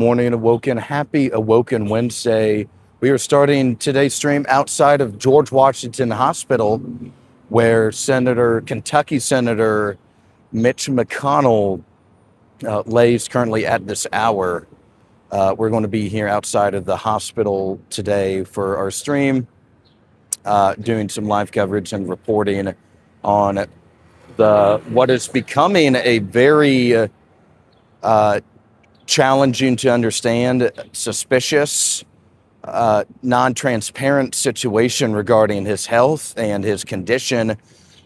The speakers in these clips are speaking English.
Morning, Awoken. Happy Awoken Wednesday. We are starting today's stream outside of George Washington Hospital, where Kentucky Senator Mitch McConnell lays currently at this hour. We're going to be here outside of the hospital today for our stream, doing some live coverage and reporting on what is becoming a very challenging to understand, suspicious, non-transparent situation regarding his health and his condition.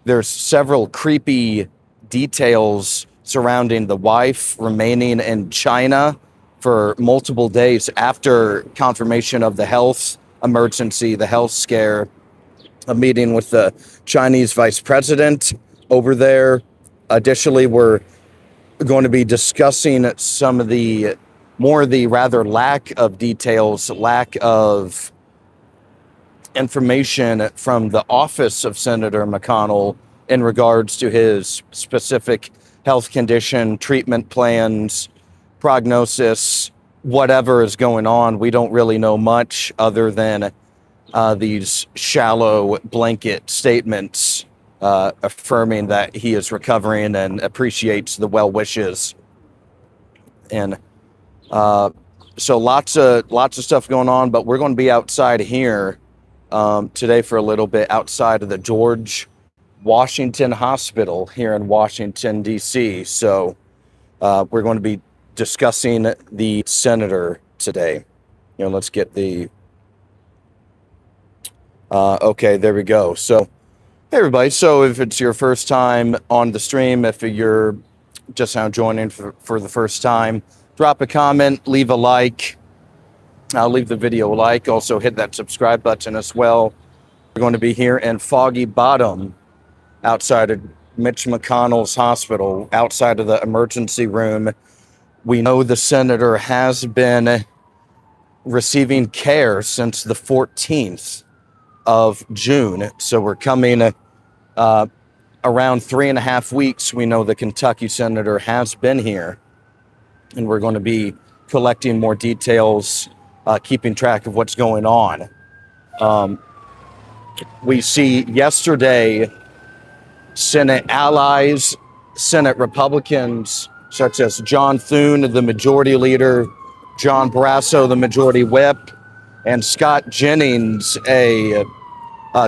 There's several creepy details surrounding the wife remaining in China for multiple days after confirmation of the health emergency, the health scare, a meeting with the Chinese vice president over there. Additionally, we're going to be discussing some of the rather lack of details, lack of information from the office of Senator McConnell in regards to his specific health condition, treatment plans, prognosis, whatever is going on. We don't really know much other than these shallow blanket statements affirming that he is recovering and appreciates the well wishes. And so lots of stuff going on, but we're going to be outside here today for a little bit outside of the George Washington Hospital here in Washington, D.C. So we're going to be discussing the senator today. Let's get the... okay, there we go. So, hey everybody. So if it's your first time on the stream, if you're just now joining for the first time, drop a comment, leave a like. I'll leave the video a like. Also hit that subscribe button as well. We're going to be here in Foggy Bottom outside of Mitch McConnell's hospital, outside of the emergency room. We know the senator has been receiving care since the 14th of June. So we're coming around 3.5 weeks. We know the Kentucky senator has been here, and we're going to be collecting more details, keeping track of what's going on. We see yesterday Senate allies, Senate Republicans, such as John Thune, the majority leader, John Barrasso, the majority whip, and Scott Jennings, a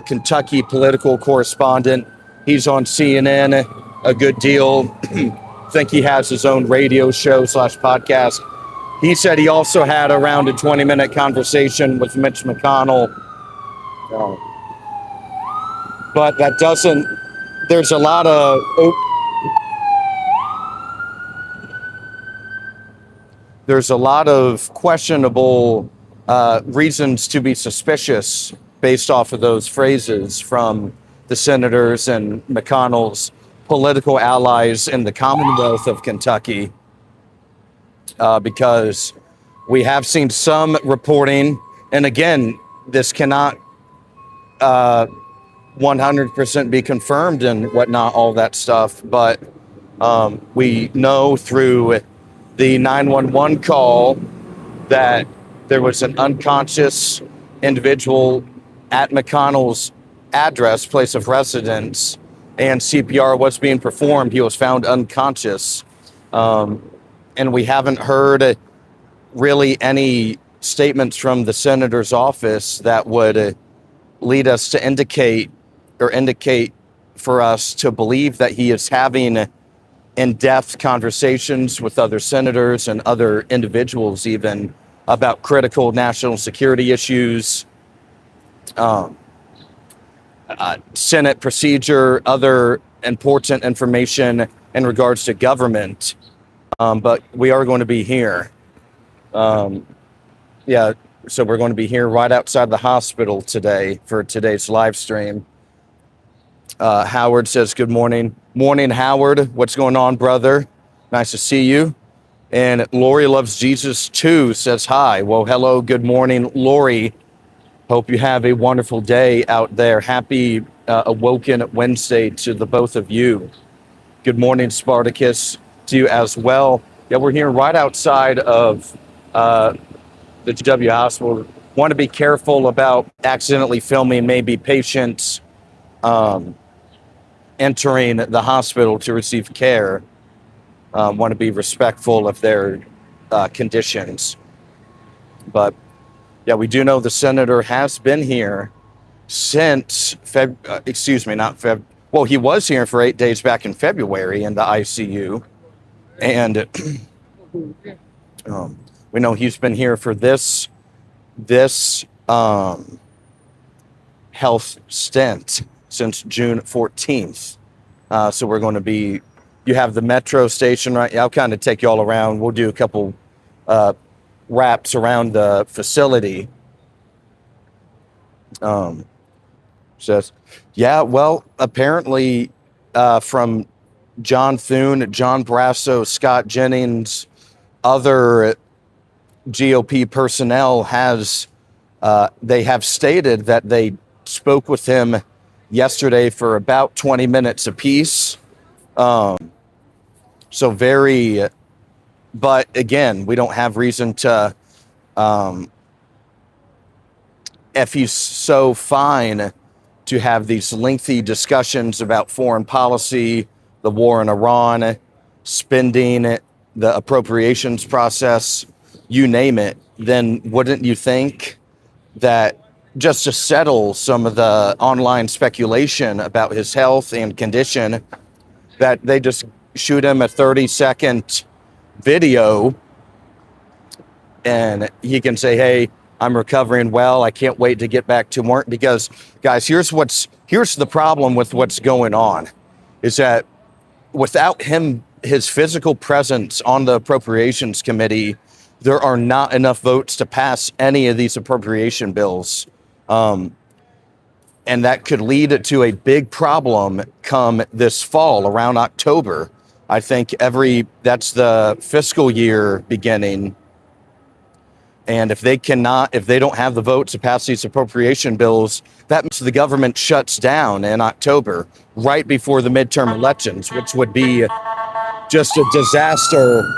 Kentucky political correspondent. He's on CNN a good deal. I think he has his own radio show / podcast. He said he also had around a 20-minute conversation with Mitch McConnell. But that doesn't... There's a lot of... There's a lot of questionable reasons to be suspicious based off of those phrases from the senators and McConnell's political allies in the Commonwealth of Kentucky, because we have seen some reporting, and again, this cannot 100% be confirmed and whatnot, all that stuff, but we know through the 911 call that there was an unconscious individual at McConnell's address, place of residence, and CPR was being performed. He was found unconscious. And we haven't heard really any statements from the senator's office that would lead us to indicate for us to believe that he is having in-depth conversations with other senators and other individuals even about critical national security issues, Senate procedure, other important information in regards to government. But we are going to be here. So we're going to be here right outside the hospital today for today's live stream. Howard says, good morning. Morning, Howard. What's going on, brother? Nice to see you. And Lori Loves Jesus too says hi. Well, hello. Good morning, Lori. Hope you have a wonderful day out there. Happy Awoken Wednesday to the both of you. Good morning, Spartacus, to you as well. Yeah, we're here right outside of the GW hospital. Want to be careful about accidentally filming maybe patients entering the hospital to receive care. Want to be respectful of their conditions. But yeah, we do know the senator has been here since well, he was here for 8 days back in February in the ICU. And we know he's been here for this health stint since June 14th. So we're going to be, you have the metro station, right? I'll kind of take you all around. We'll do a couple wraps around the facility. Says, yeah, well, apparently from John Thune, John Brasso, Scott Jennings, other GOP personnel they have stated that they spoke with him yesterday for about 20 minutes apiece. So but again, we don't have reason to, if he's so fine to have these lengthy discussions about foreign policy, the war in Iran, spending, the appropriations process, you name it, then wouldn't you think that just to settle some of the online speculation about his health and condition, that they just shoot him a 30-second video and he can say, hey, I'm recovering well. I can't wait to get back to work. Because, guys, here's the problem with what's going on, is that without him, his physical presence on the appropriations committee, there are not enough votes to pass any of these appropriation bills. And that could lead to a big problem come this fall, around October. I think that's the fiscal year beginning. And if they don't have the votes to pass these appropriation bills, that means the government shuts down in October, right before the midterm elections, which would be just a disaster.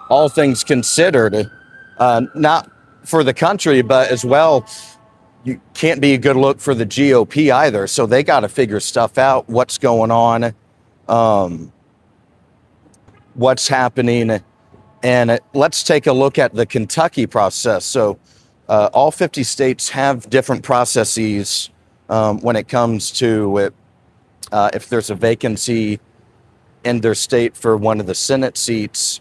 All things considered, not for the country, but as well, you can't be a good look for the GOP either. So they got to figure stuff out, what's going on, what's happening. And let's take a look at the Kentucky process. So all 50 states have different processes when it comes to if there's a vacancy in their state for one of the Senate seats.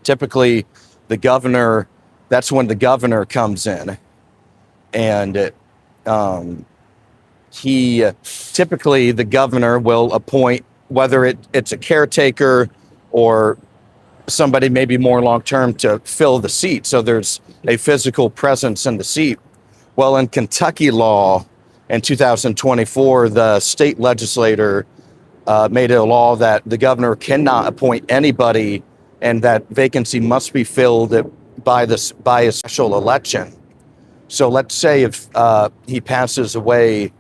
Typically, that's when the governor comes in. And typically the governor will appoint, whether it's a caretaker or somebody maybe more long-term, to fill the seat. So there's a physical presence in the seat. Well, in Kentucky law in 2024, the state legislator made it a law that the governor cannot appoint anybody, and that vacancy must be filled by a special election. So let's say if he passes away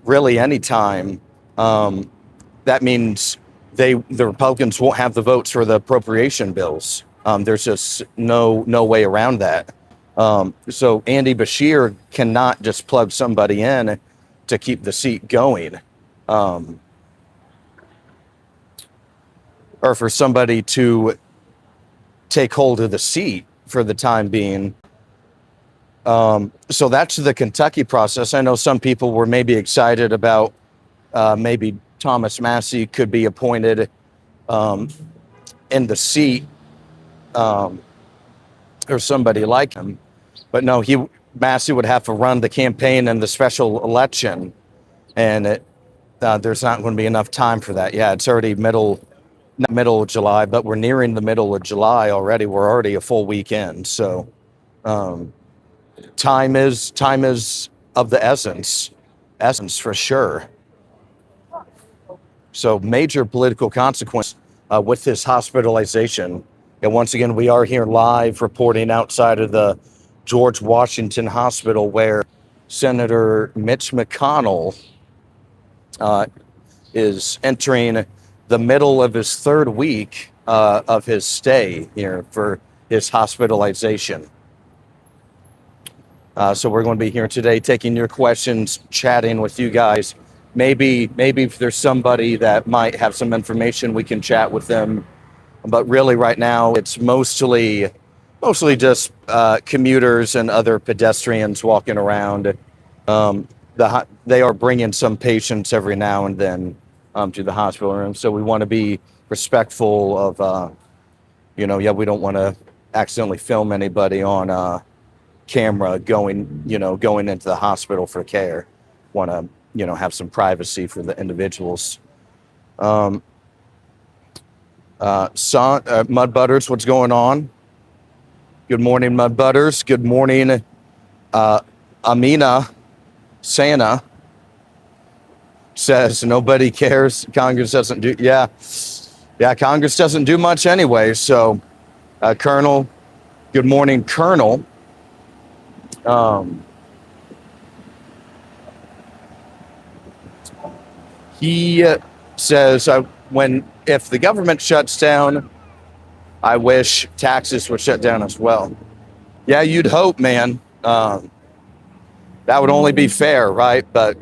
really anytime, that means the Republicans won't have the votes for the appropriation bills. There's just no way around that. So Andy Beshear cannot just plug somebody in to keep the seat going, or for somebody to take hold of the seat for the time being. So that's the Kentucky process. I know some people were maybe excited about maybe Thomas Massie could be appointed in the seat, or somebody like him. But no, Massie would have to run the campaign and the special election, and there's not going to be enough time for that. Yeah, it's already not middle of July, but we're nearing the middle of July already. We're already a full weekend. So time is of the essence for sure. So major political consequence with this hospitalization. And once again, we are here live reporting outside of the George Washington Hospital, where Senator Mitch McConnell is entering the middle of his third week of his stay here for his hospitalization. So we're going to be here today taking your questions, chatting with you guys. Maybe if there's somebody that might have some information, we can chat with them. But really right now, it's mostly just commuters and other pedestrians walking around. They are bringing some patients every now and then to the hospital room. So we want to be respectful of, we don't want to accidentally film anybody on camera going into the hospital for care. Want to, have some privacy for the individuals. Mud Butters, what's going on? Good morning, Mud Butters. Good morning, Amina Santa says nobody cares. Congress doesn't do, yeah, Congress doesn't do much anyway. So, Colonel, good morning, Colonel. He says, if the government shuts down, I wish taxes would shut down as well. Yeah, you'd hope, man. That would only be fair, right? But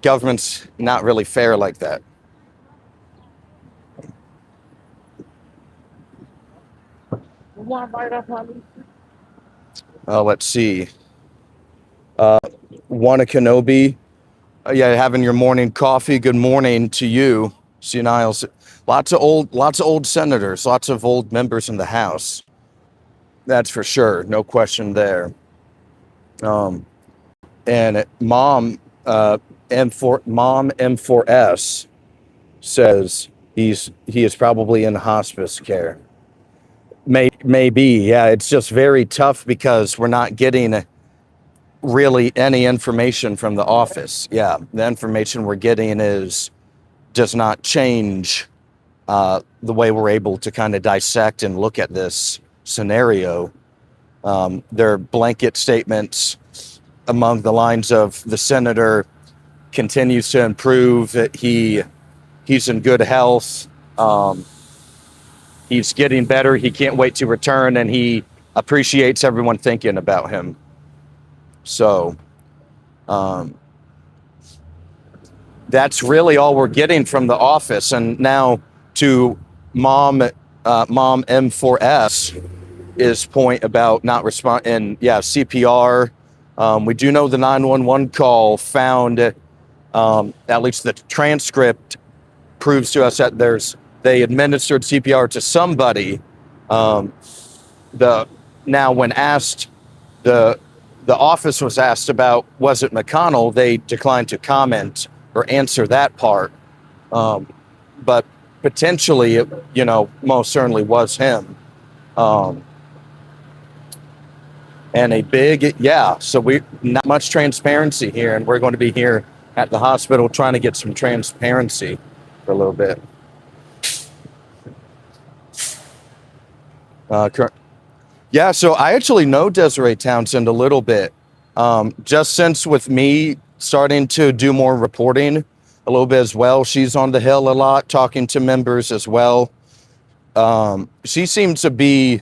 government's not really fair like that. Let's see. Wanna Kenobi. Having your morning coffee. Good morning to you, Niles. Lots of old senators, lots of old members in the House. That's for sure, no question there. And Mom M4S says he is probably in hospice care. Maybe, yeah. It's just very tough because we're not getting really any information from the office. Yeah, the information we're getting does not change the way we're able to kind of dissect and look at this scenario. There are blanket statements among the lines of the senator continues to improve, that he's in good health, he's getting better, he can't wait to return, and he appreciates everyone thinking about him. So that's really all we're getting from the office. And now to Mom M4S is point about not respond and CPR. We do know the 911 call found, at least the transcript proves to us that they administered CPR to somebody. Now when asked, the office was asked about, was it McConnell? They declined to comment or answer that part. But potentially, it, most certainly was him. And a big, so not much transparency here. And we're going to be here at the hospital trying to get some transparency for a little bit. So I actually know Desiree Townsend a little bit. Just since with me starting to do more reporting a little bit as well, she's on the Hill a lot, talking to members as well. She seems to be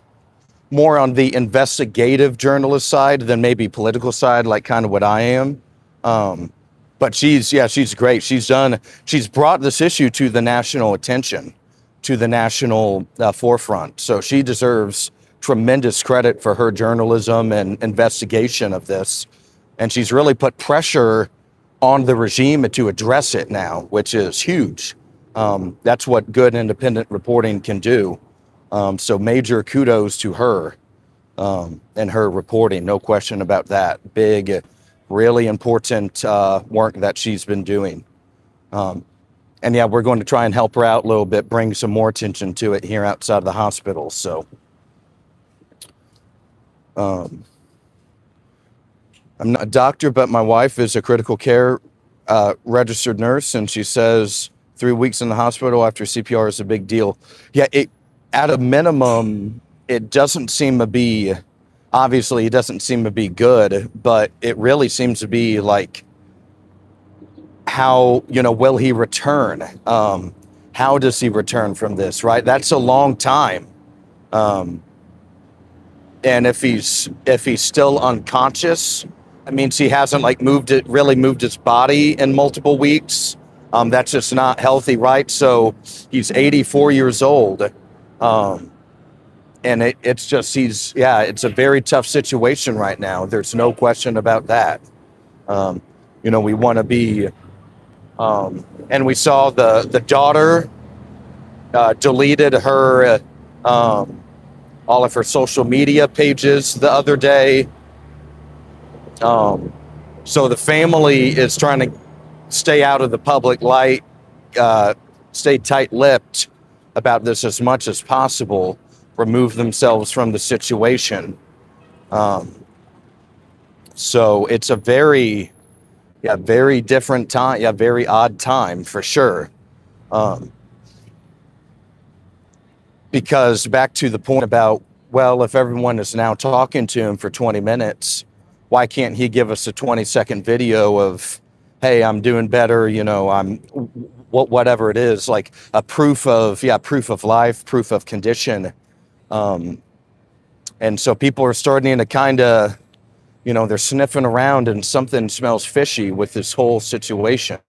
more on the investigative journalist side than maybe political side, like kind of what I am. But she's great. She's brought this issue to the national attention, to the national forefront. So she deserves tremendous credit for her journalism and investigation of this. And she's really put pressure on the regime to address it now, which is huge. That's what good independent reporting can do. So major kudos to her and her reporting, no question about that. Big, really important work that she's been doing. And we're going to try and help her out a little bit, bring some more attention to it here outside of the hospital. So I'm not a doctor, but my wife is a critical care registered nurse, and she says 3 weeks in the hospital after CPR is a big deal. At a minimum, it doesn't seem to be, obviously it doesn't seem to be good, but it really seems to be like how, will he return? How does he return from this, right? That's a long time. And if he's still unconscious, that means he hasn't really moved his body in multiple weeks. That's just not healthy, right? So he's 84 years old. And it's just, it's a very tough situation right now. There's no question about that. We want to be, and we saw the daughter deleted her, all of her social media pages the other day. So the family is trying to stay out of the public light, stay tight-lipped about this as much as possible, remove themselves from the situation. So it's a very different time, very odd time for sure. Because back to the point about, well, if everyone is now talking to him for 20 minutes, why can't he give us a 20-second video of, hey, I'm doing better, I'm whatever it is, like a proof of life, proof of condition. And so people are starting to kind of, they're sniffing around and something smells fishy with this whole situation.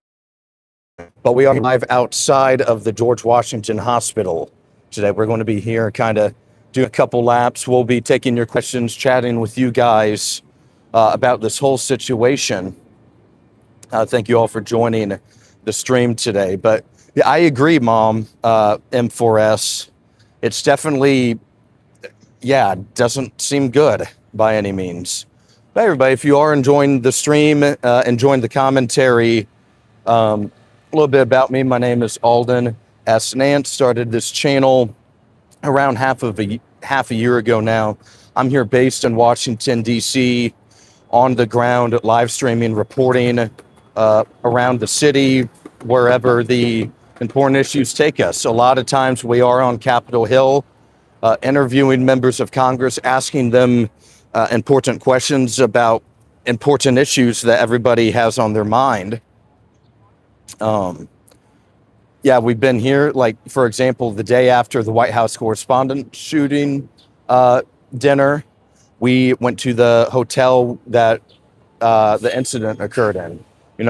But we are live outside of the George Washington Hospital today. We're going to be here, kind of do a couple laps. We'll be taking your questions, chatting with you guys about this whole situation. Thank you all for joining the stream today. But yeah, I agree, Mom, M4S. It's definitely, doesn't seem good by any means. But everybody, if you are enjoying the stream, enjoying the commentary, a little bit about me. My name is Aulden S. Nance. Started this channel around half a year ago now. I'm here based in Washington, D.C., on the ground, live streaming, reporting around the city, wherever the important issues take us. A lot of times we are on Capitol Hill, interviewing members of Congress, asking them important questions about important issues that everybody has on their mind. We've been here, like, for example, the day after the White House correspondent shooting dinner, we went to the hotel that the incident occurred in.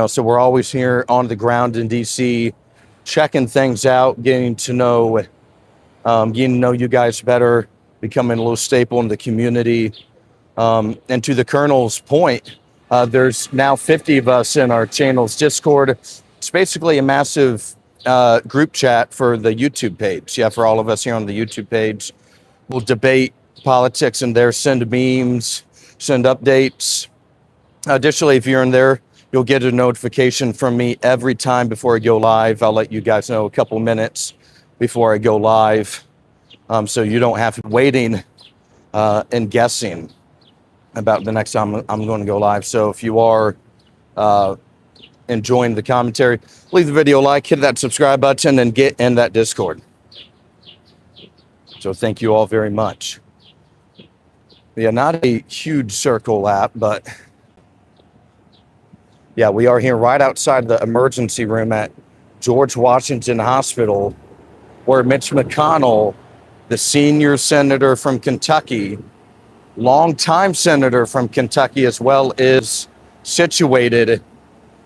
So we're always here on the ground in DC, checking things out, getting to know you guys better, becoming a little staple in the community. And to the Colonel's point, there's now 50 of us in our channel's Discord. It's basically a massive group chat for the YouTube page. For all of us here on the YouTube page, we'll debate politics in there, send memes, send updates. Additionally, if you're in there, you'll get a notification from me every time before I go live. I'll let you guys know a couple minutes before I go live, so you don't have to be waiting and guessing about the next time I'm going to go live. So if you are enjoying the commentary, leave the video a like, hit that subscribe button, and get in that Discord. So thank you all very much. Not a huge circle lap, but we are here right outside the emergency room at George Washington Hospital, where Mitch McConnell, the senior senator from Kentucky, longtime senator from Kentucky as well, is situated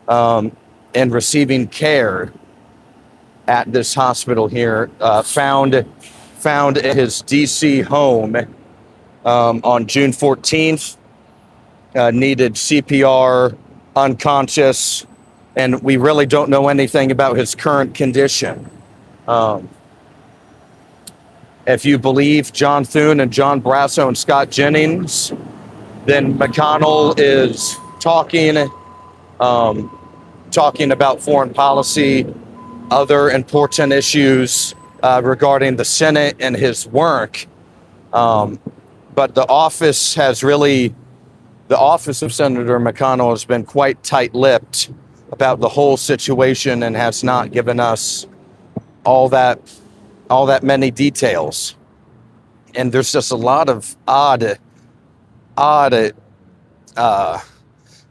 and receiving care at this hospital here, found at his DC home on June 14th, needed CPR, unconscious, and we really don't know anything about his current condition. If you believe John Thune and John Brasso and Scott Jennings, then McConnell is talking about foreign policy, other important issues regarding the Senate and his work. But the office of Senator McConnell has been quite tight-lipped about the whole situation and has not given us all that many details. And there's just a lot of odd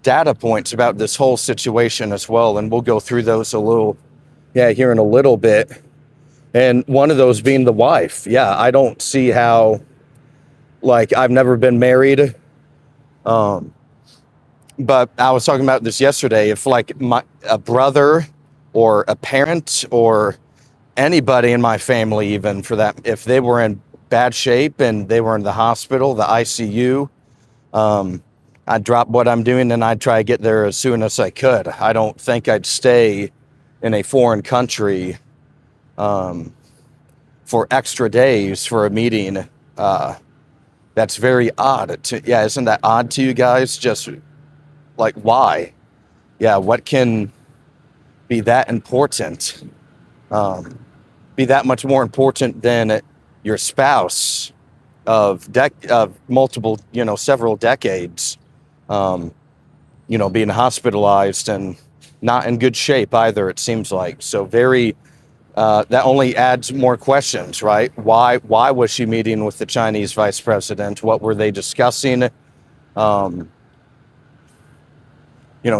data points about this whole situation as well, and we'll go through those here in a little bit. And one of those being the wife. Yeah, I don't see how, like, I've never been married, but I was talking about this yesterday. If like a brother or a parent or anybody in my family, even for that, if they were in bad shape and they were in the hospital, the ICU, I'd drop what I'm doing and I'd try to get there as soon as I could. I don't think I'd stay in a foreign country for extra days for a meeting. That's very odd. Isn't that odd to you guys? Just like, why? Yeah, what can be that important? Be that much more important than your spouse of multiple, several decades, being hospitalized and not in good shape either, it seems like. So that only adds more questions, right? Why was she meeting with the Chinese vice president? What were they discussing?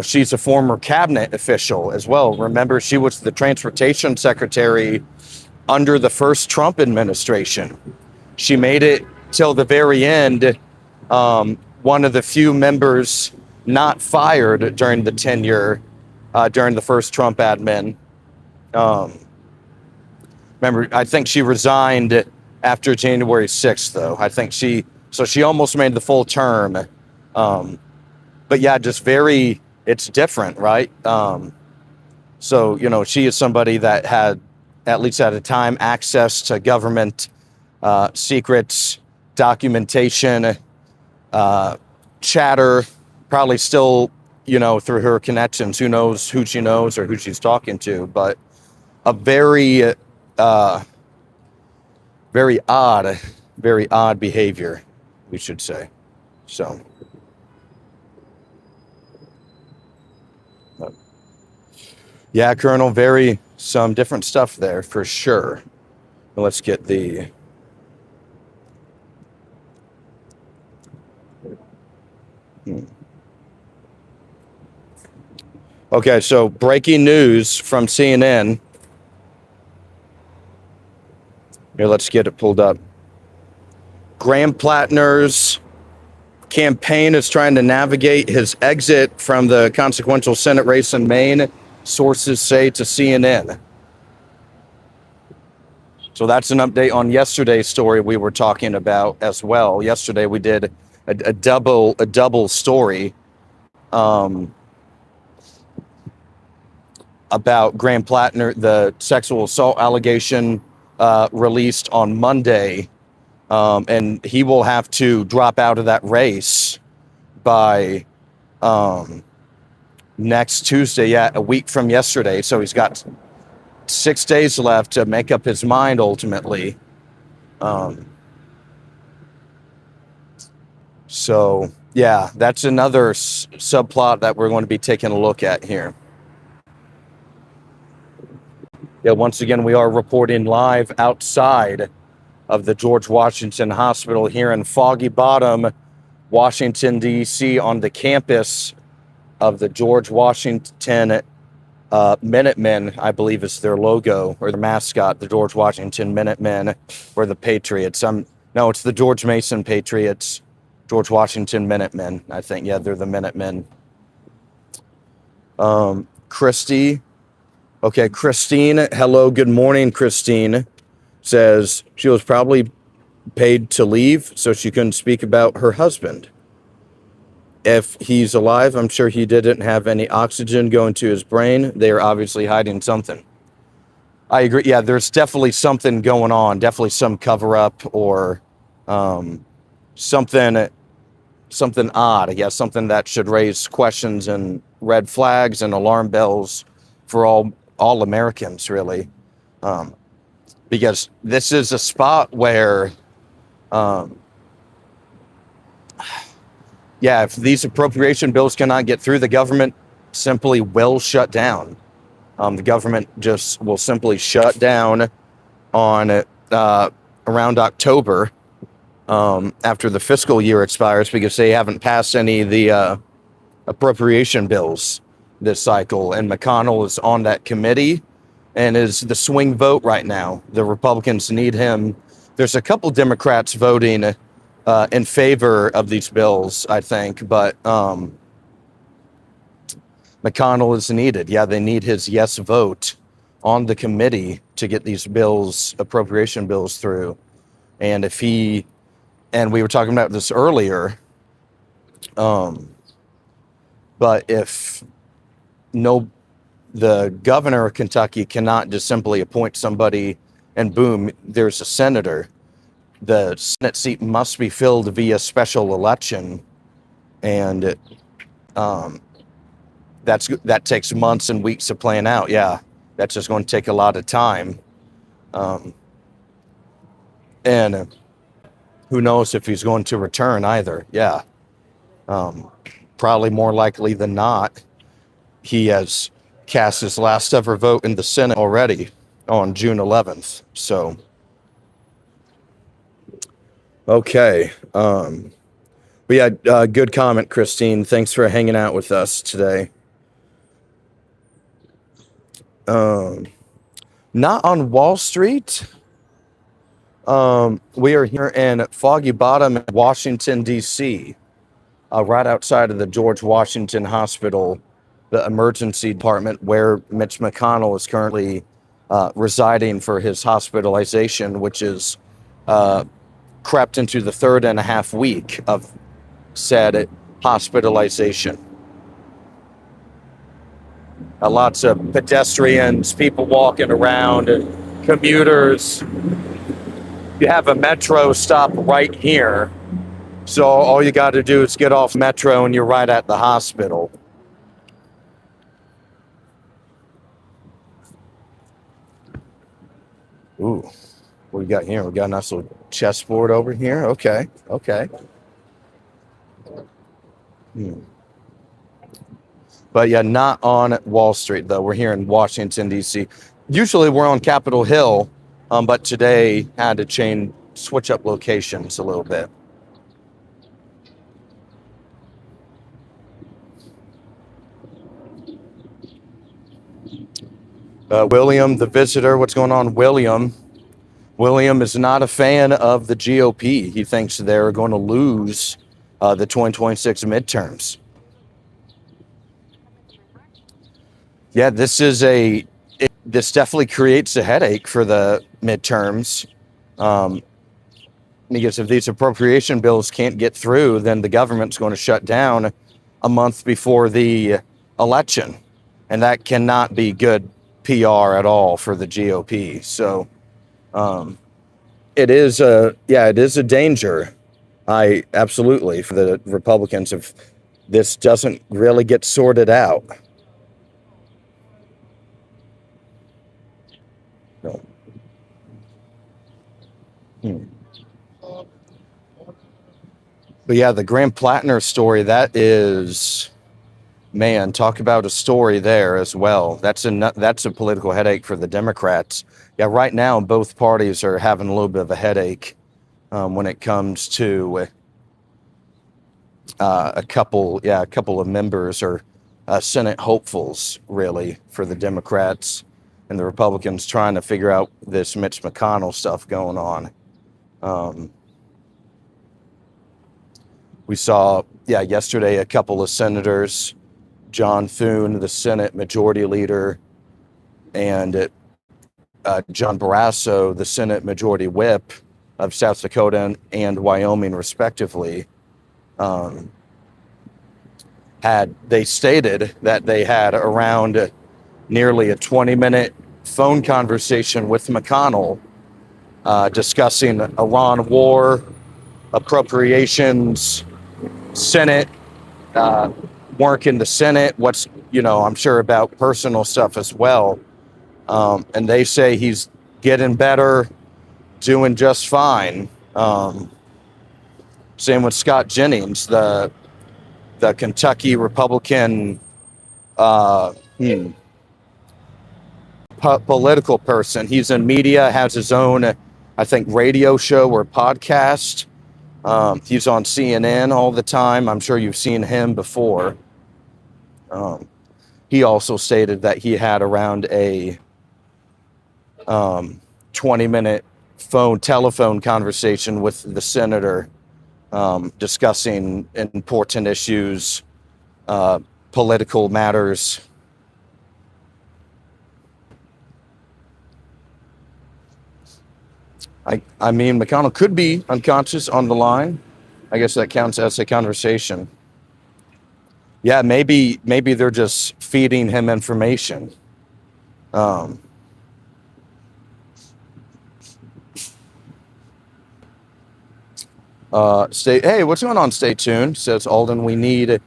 She's a former cabinet official as well. Remember, she was the transportation secretary under the first Trump administration. She made it till the very end, one of the few members not fired during the tenure, during the first Trump admin. Remember, I think she resigned after January 6th, though. I think she almost made the full term. But yeah, it's different, right? She is somebody that had, at least at a time, access to government secrets, documentation, chatter, probably still, through her connections. Who knows who she knows or who she's talking to, but a very odd behavior, we should say. So, yeah, Colonel, some different stuff there for sure. Let's get the Okay, so breaking news from CNN. Here, let's get it pulled up. Graham Plattner's campaign is trying to navigate his exit from the consequential Senate race in Maine, sources say to CNN. So that's an update on yesterday's story we were talking about as well. Yesterday we did a double story about Graham Plattner, the sexual assault allegation released on Monday, and he will have to drop out of that race by next Tuesday, a week from yesterday. So he's got 6 days left to make up his mind ultimately. So yeah, that's another subplot that we're going to be taking a look at here. Yeah, once again, we are reporting live outside of the George Washington Hospital here in Foggy Bottom, Washington, D.C., on the campus of the George Washington Minutemen, I believe is their logo or the mascot, the George Washington Minutemen, or the Patriots. No, it's the George Mason Patriots, George Washington Minutemen, I think. Yeah, they're the Minutemen. Christy. Okay, Christine. Hello, good morning, Christine. Says she was probably paid to leave so she couldn't speak about her husband. If he's alive, I'm sure he didn't have any oxygen going to his brain. They are obviously hiding something. I agree. Yeah, there's definitely something going on. Definitely some cover up or something odd. Yeah, something that should raise questions and red flags and alarm bells for all Americans, really. Because this is a spot where, if these appropriation bills cannot get through, the government simply will shut down. The government just will simply shut down on around October after the fiscal year expires, because they haven't passed any of the appropriation bills this cycle, and McConnell is on that committee and is the swing vote right now. The Republicans need him. There's a couple Democrats voting in favor of these bills, I think, but McConnell is needed. Yeah, they need his yes vote on the committee to get these bills, appropriation bills, through. And if he, and we were talking about this earlier, but if the governor of Kentucky cannot just simply appoint somebody and boom, there's a senator, the Senate seat must be filled via special election. And that takes months and weeks to plan out. Yeah, that's just going to take a lot of time. And who knows if he's going to return either. Yeah. Probably more likely than not, he has cast his last ever vote in the Senate already on June 11th. So, okay. But yeah, good comment, Christine. Thanks for hanging out with us today. Not on Wall Street. We are here in Foggy Bottom, Washington, D.C., right outside of the George Washington Hospital, the emergency department where Mitch McConnell is currently residing for his hospitalization, which is crept into the 3.5 week of said hospitalization. Lots of pedestrians, people walking around, and commuters. You have a metro stop right here. So all you got to do is get off metro and you're right at the hospital. Ooh, what we got here? We got a nice little chessboard over here. Okay. But yeah, not on Wall Street, though. We're here in Washington, D.C. Usually we're on Capitol Hill, but today had to switch up locations a little bit. William, the visitor, what's going on, William? William is not a fan of the GOP. He thinks they're going to lose the 2026 midterms. Yeah, this definitely creates a headache for the midterms. Because if these appropriation bills can't get through, then the government's going to shut down a month before the election. And that cannot be good PR at all for the GOP. So it is a danger. Absolutely, for the Republicans, if this doesn't really get sorted out. No. But yeah, the Graham Plattner story, that is, man, talk about a story there as well. That's a political headache for the Democrats. Yeah, right now both parties are having a little bit of a headache when it comes to a couple of members or Senate hopefuls, really, for the Democrats, and the Republicans trying to figure out this Mitch McConnell stuff going on. We saw, yesterday a couple of senators, John Thune, the Senate Majority Leader, and John Barrasso, the Senate Majority Whip of South Dakota and Wyoming, respectively, they stated that they had around nearly a 20-minute phone conversation with McConnell discussing Iran war, appropriations, Senate, work in the Senate, I'm sure about personal stuff as well. And they say he's getting better, doing just fine. Same with Scott Jennings, the Kentucky Republican political person. He's in media, has his own, I think, radio show or podcast. He's on CNN all the time. I'm sure you've seen him before. He also stated that he had around a 20-minute telephone conversation with the senator, discussing important issues, political matters. I mean, McConnell could be unconscious on the line. I guess that counts as a conversation. Yeah, maybe they're just feeding him information. Hey, what's going on? Stay tuned. Says Aulden, we need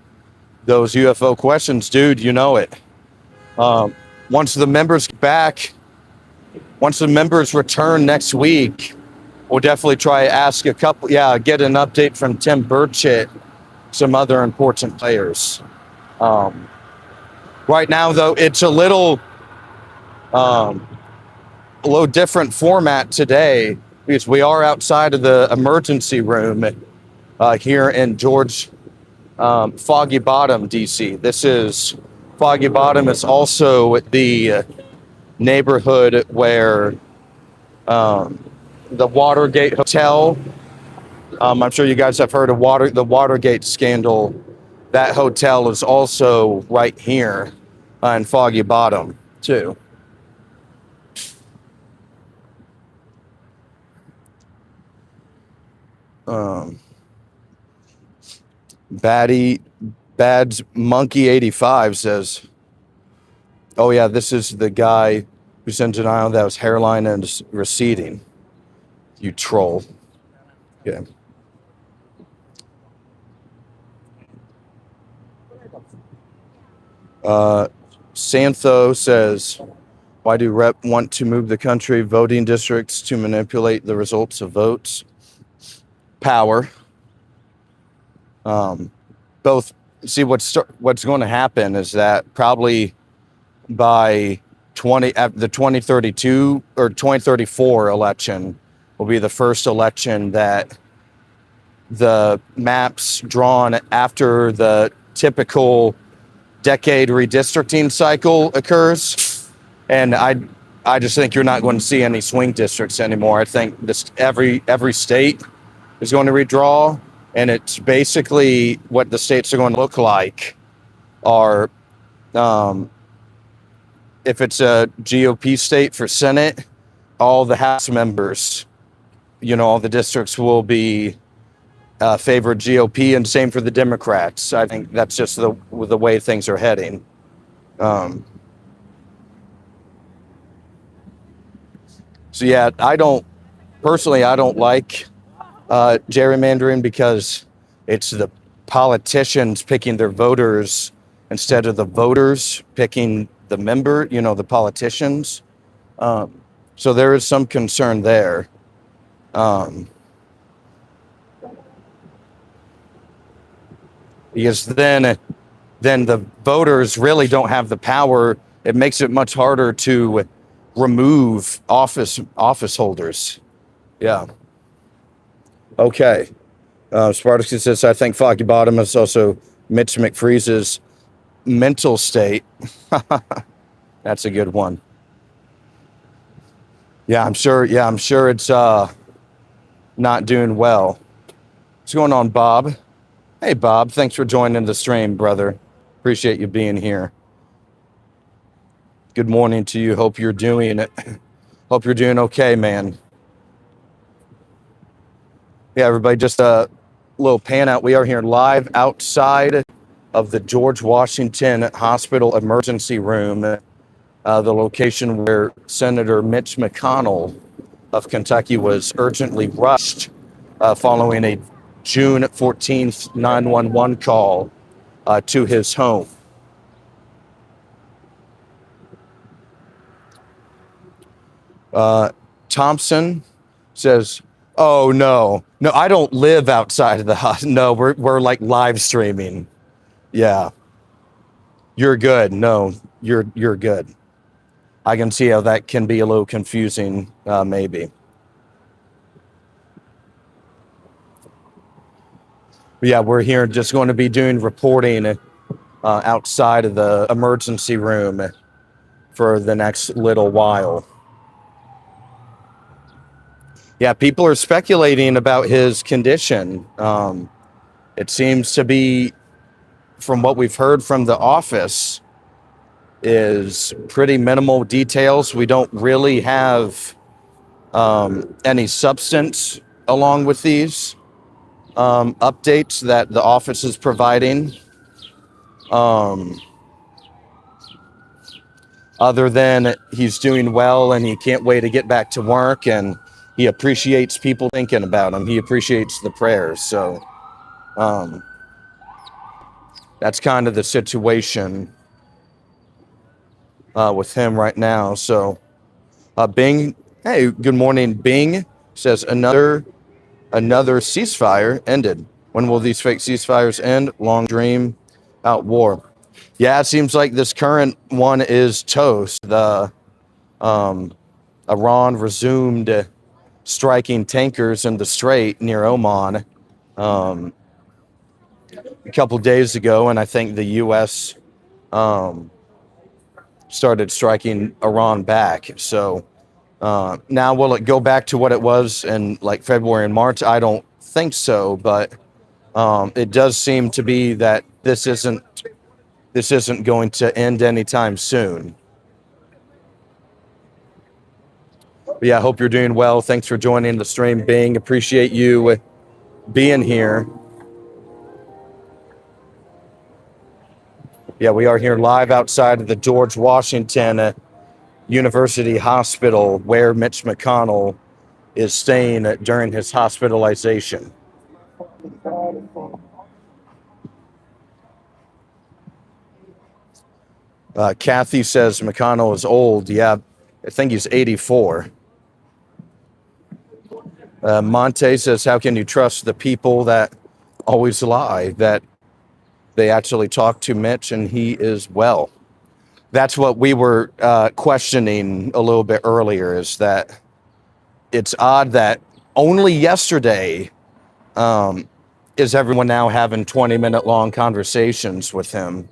those UFO questions, dude. You know it. Once the members return next week, we'll definitely try to ask a couple. Yeah, get an update from Tim Burchett, some other important players. Right now, though, it's a little different format today because we are outside of the emergency room here in Foggy Bottom, DC. This is Foggy Bottom. Is also the neighborhood where the Watergate Hotel. I'm sure you guys have heard of the Watergate scandal. That hotel is also right here in Foggy Bottom, too. Bad's Monkey 85 says, "Oh yeah, this is the guy who's in denial that his hairline is receding. You troll." Yeah. Santho says, "Why do Rep want to move the country voting districts to manipulate the results of votes?" Power. Both. See, what's going to happen is that probably by the 2032 or 2034 election will be the first election that the maps drawn after the typical decade redistricting cycle occurs. And I just think you're not going to see any swing districts anymore. I think every state is going to redraw, and it's basically what the states are going to look like are, if it's a GOP state for Senate, all the House members, all the districts will be favored GOP, and same for the Democrats. I think that's just the way things are heading. So yeah, I don't like gerrymandering because it's the politicians picking their voters instead of the voters picking the member, the politicians. So there is some concern there. Because then the voters really don't have the power. It makes it much harder to remove office holders. Yeah. Okay. Spartacus says, I think Foggy Bottom is also Mitch McPhreeze's mental state. That's a good one. Yeah, I'm sure it's not doing well. What's going on, Bob? Hey, Bob, thanks for joining the stream, brother. Appreciate you being here. Good morning to you. Hope you're doing okay, man. Yeah, everybody, just a little pan out. We are here live outside of the George Washington Hospital emergency room, the location where Senator Mitch McConnell of Kentucky was urgently rushed following a June 14th 911 call to his home. Thompson says, "Oh no, I don't live outside of the house. No, we're like live streaming. Yeah, you're good. No, you're good. I can see how that can be a little confusing, maybe." Yeah, we're here just going to be doing reporting outside of the emergency room for the next little while. Yeah, people are speculating about his condition. It seems to be, from what we've heard from the office, is pretty minimal details. We don't really have any substance along with these updates that the office is providing. Other than he's doing well and he can't wait to get back to work, and he appreciates people thinking about him. He appreciates the prayers. So that's kind of the situation with him right now. So Bing, hey, good morning. Bing says another ceasefire ended. When will these fake ceasefires end? Long dream out war. Yeah, it seems like this current one is toast. The Iran resumed striking tankers in the Strait near Oman a couple days ago, and I think the U.S. Started striking Iran back. So now, will it go back to what it was in like February and March? I don't think so, but it does seem to be that this isn't going to end anytime soon. But yeah, I hope you're doing well. Thanks for joining the stream, Bing. Appreciate you being here. Yeah, we are here live outside of the George Washington University Hospital, where Mitch McConnell is staying during his hospitalization. Kathy says McConnell is old. Yeah, I think he's 84. Monte says, how can you trust the people that always lie, that they actually talk to Mitch and he is well? That's what we were questioning a little bit earlier, is that it's odd that only yesterday is everyone now having 20-minute long conversations with him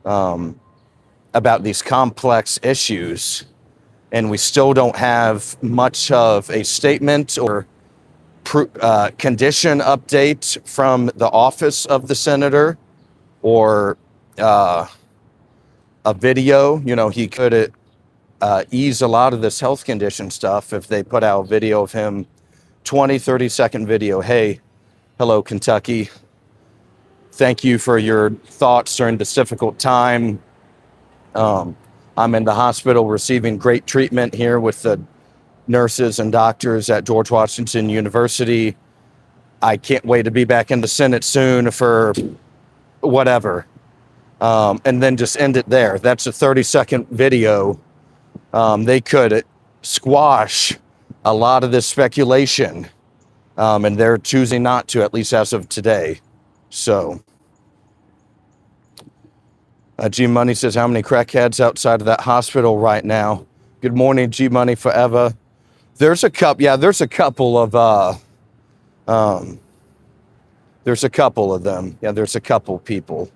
about these complex issues. And we still don't have much of a statement or condition update from the office of the senator, or a video. You know, he could ease a lot of this health condition stuff if they put out a video of him, 30-second video. Hey, hello, Kentucky. Thank you for your thoughts during this difficult time. I'm in the hospital receiving great treatment here with the nurses and doctors at George Washington University. I can't wait to be back in the Senate soon for whatever. And then just end it there. That's a 30-second video. They could squash a lot of this speculation, and they're choosing not to, at least as of today. So G Money says, how many crackheads outside of that hospital right now? Good morning, G Money forever. There's a couple. Yeah, there's a couple of there's a couple of them. Yeah, there's a couple people.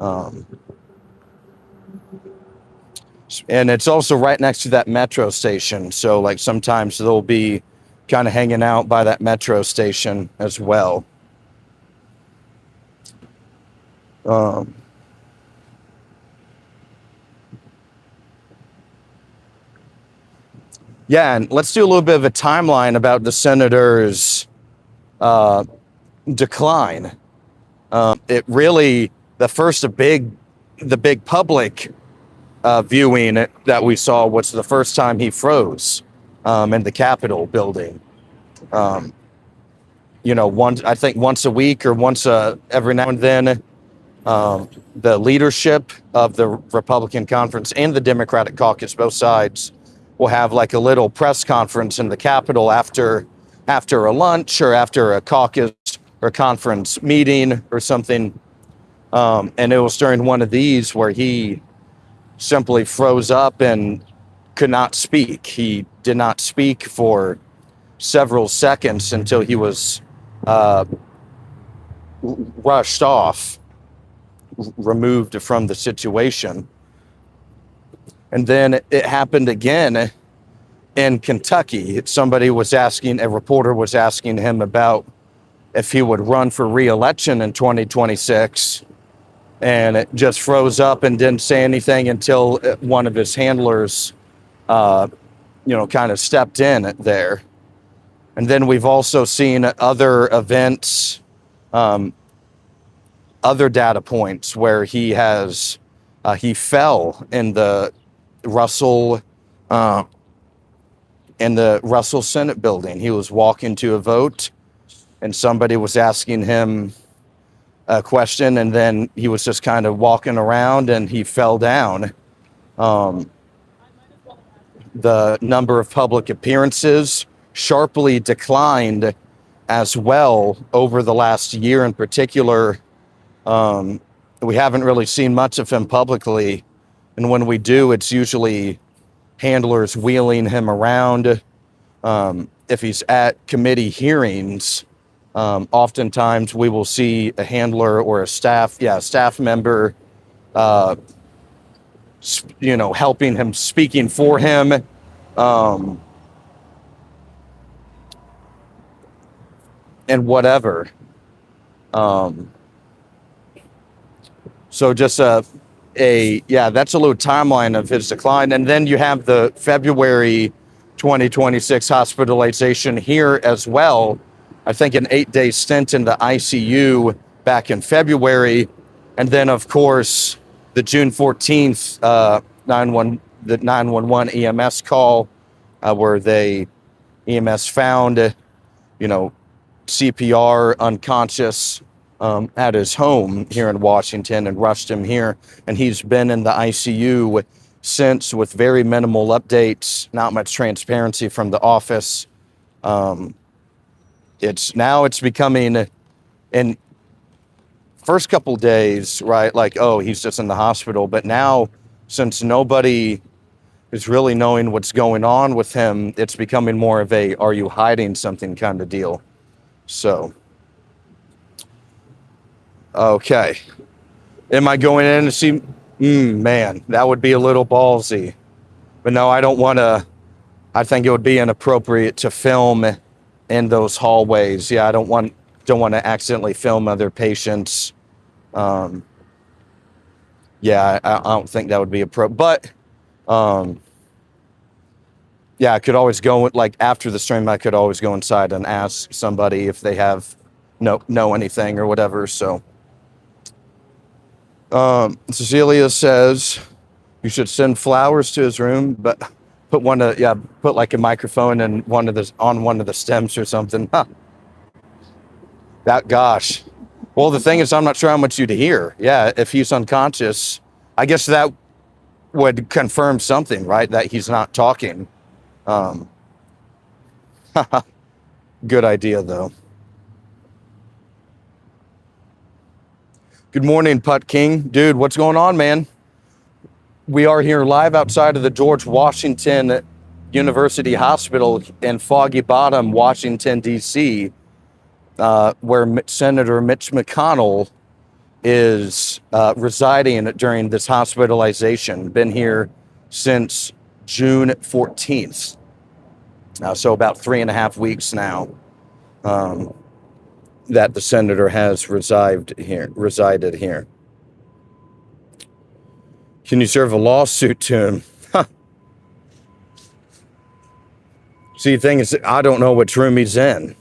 And it's also right next to that metro station. So like sometimes they'll be kind of hanging out by that metro station as well. Yeah, and let's do a little bit of a timeline about the senator's decline. It really, the big public viewing that we saw was the first time he froze in the Capitol building. You know, I think once a week or once every now and then, the leadership of the Republican conference and the Democratic caucus, both sides, will have like a little press conference in the Capitol after a lunch or after a caucus or conference meeting or something. And it was during one of these where he simply froze up and could not speak. He did not speak for several seconds until he was rushed off removed from the situation. And then it happened again in Kentucky. A reporter was asking him about if he would run for re-election in 2026, and it just froze up and didn't say anything until one of his handlers, kind of stepped in there. And then we've also seen other events, other data points where he fell in the Russell Senate building. He was walking to a vote, and somebody was asking him a question, and then he was just kind of walking around, and he fell down. The number of public appearances sharply declined as well over the last year in particular. We haven't really seen much of him publicly, and when we do, it's usually handlers wheeling him around. If he's at committee hearings, oftentimes we will see a handler or a staff member, helping him, speaking for him. And whatever. So just that's a little timeline of his decline. And then you have the February 2026 hospitalization here as well. I think an 8-day stint in the ICU back in February. And then, of course, the June 14th the 911 EMS call where EMS found, CPR unconscious at his home here in Washington and rushed him here. And he's been in the ICU since with very minimal updates, not much transparency from the office. It's becoming, in first couple days, right? Like, oh, he's just in the hospital. But now, since nobody is really knowing what's going on with him, it's becoming more of a, are you hiding something kind of deal? So, okay. Am I going in to see? Man, that would be a little ballsy. But no, I don't want to. I think it would be inappropriate to film in those hallways. Yeah, I don't want to accidentally film other patients. I don't think that would be appropriate. But I could always go, like, after the stream, I could always go inside and ask somebody if they know anything or whatever. So Cecilia says you should send flowers to his room, but put like a microphone and on one of the stems or something. Huh. Gosh. Well, the thing is, I'm not sure how much you'd hear. Yeah, if he's unconscious, I guess that would confirm something, right? That he's not talking. Good idea, though. Good morning, Putt King. Dude, what's going on, man? We are here live outside of the George Washington University Hospital in Foggy Bottom, Washington, D.C., where Senator Mitch McConnell is residing during this hospitalization. Been here since June 14th. So about 3.5 weeks now that the senator has resided here. Can you serve a lawsuit to him? Huh. See, the thing is, I don't know which room he's in.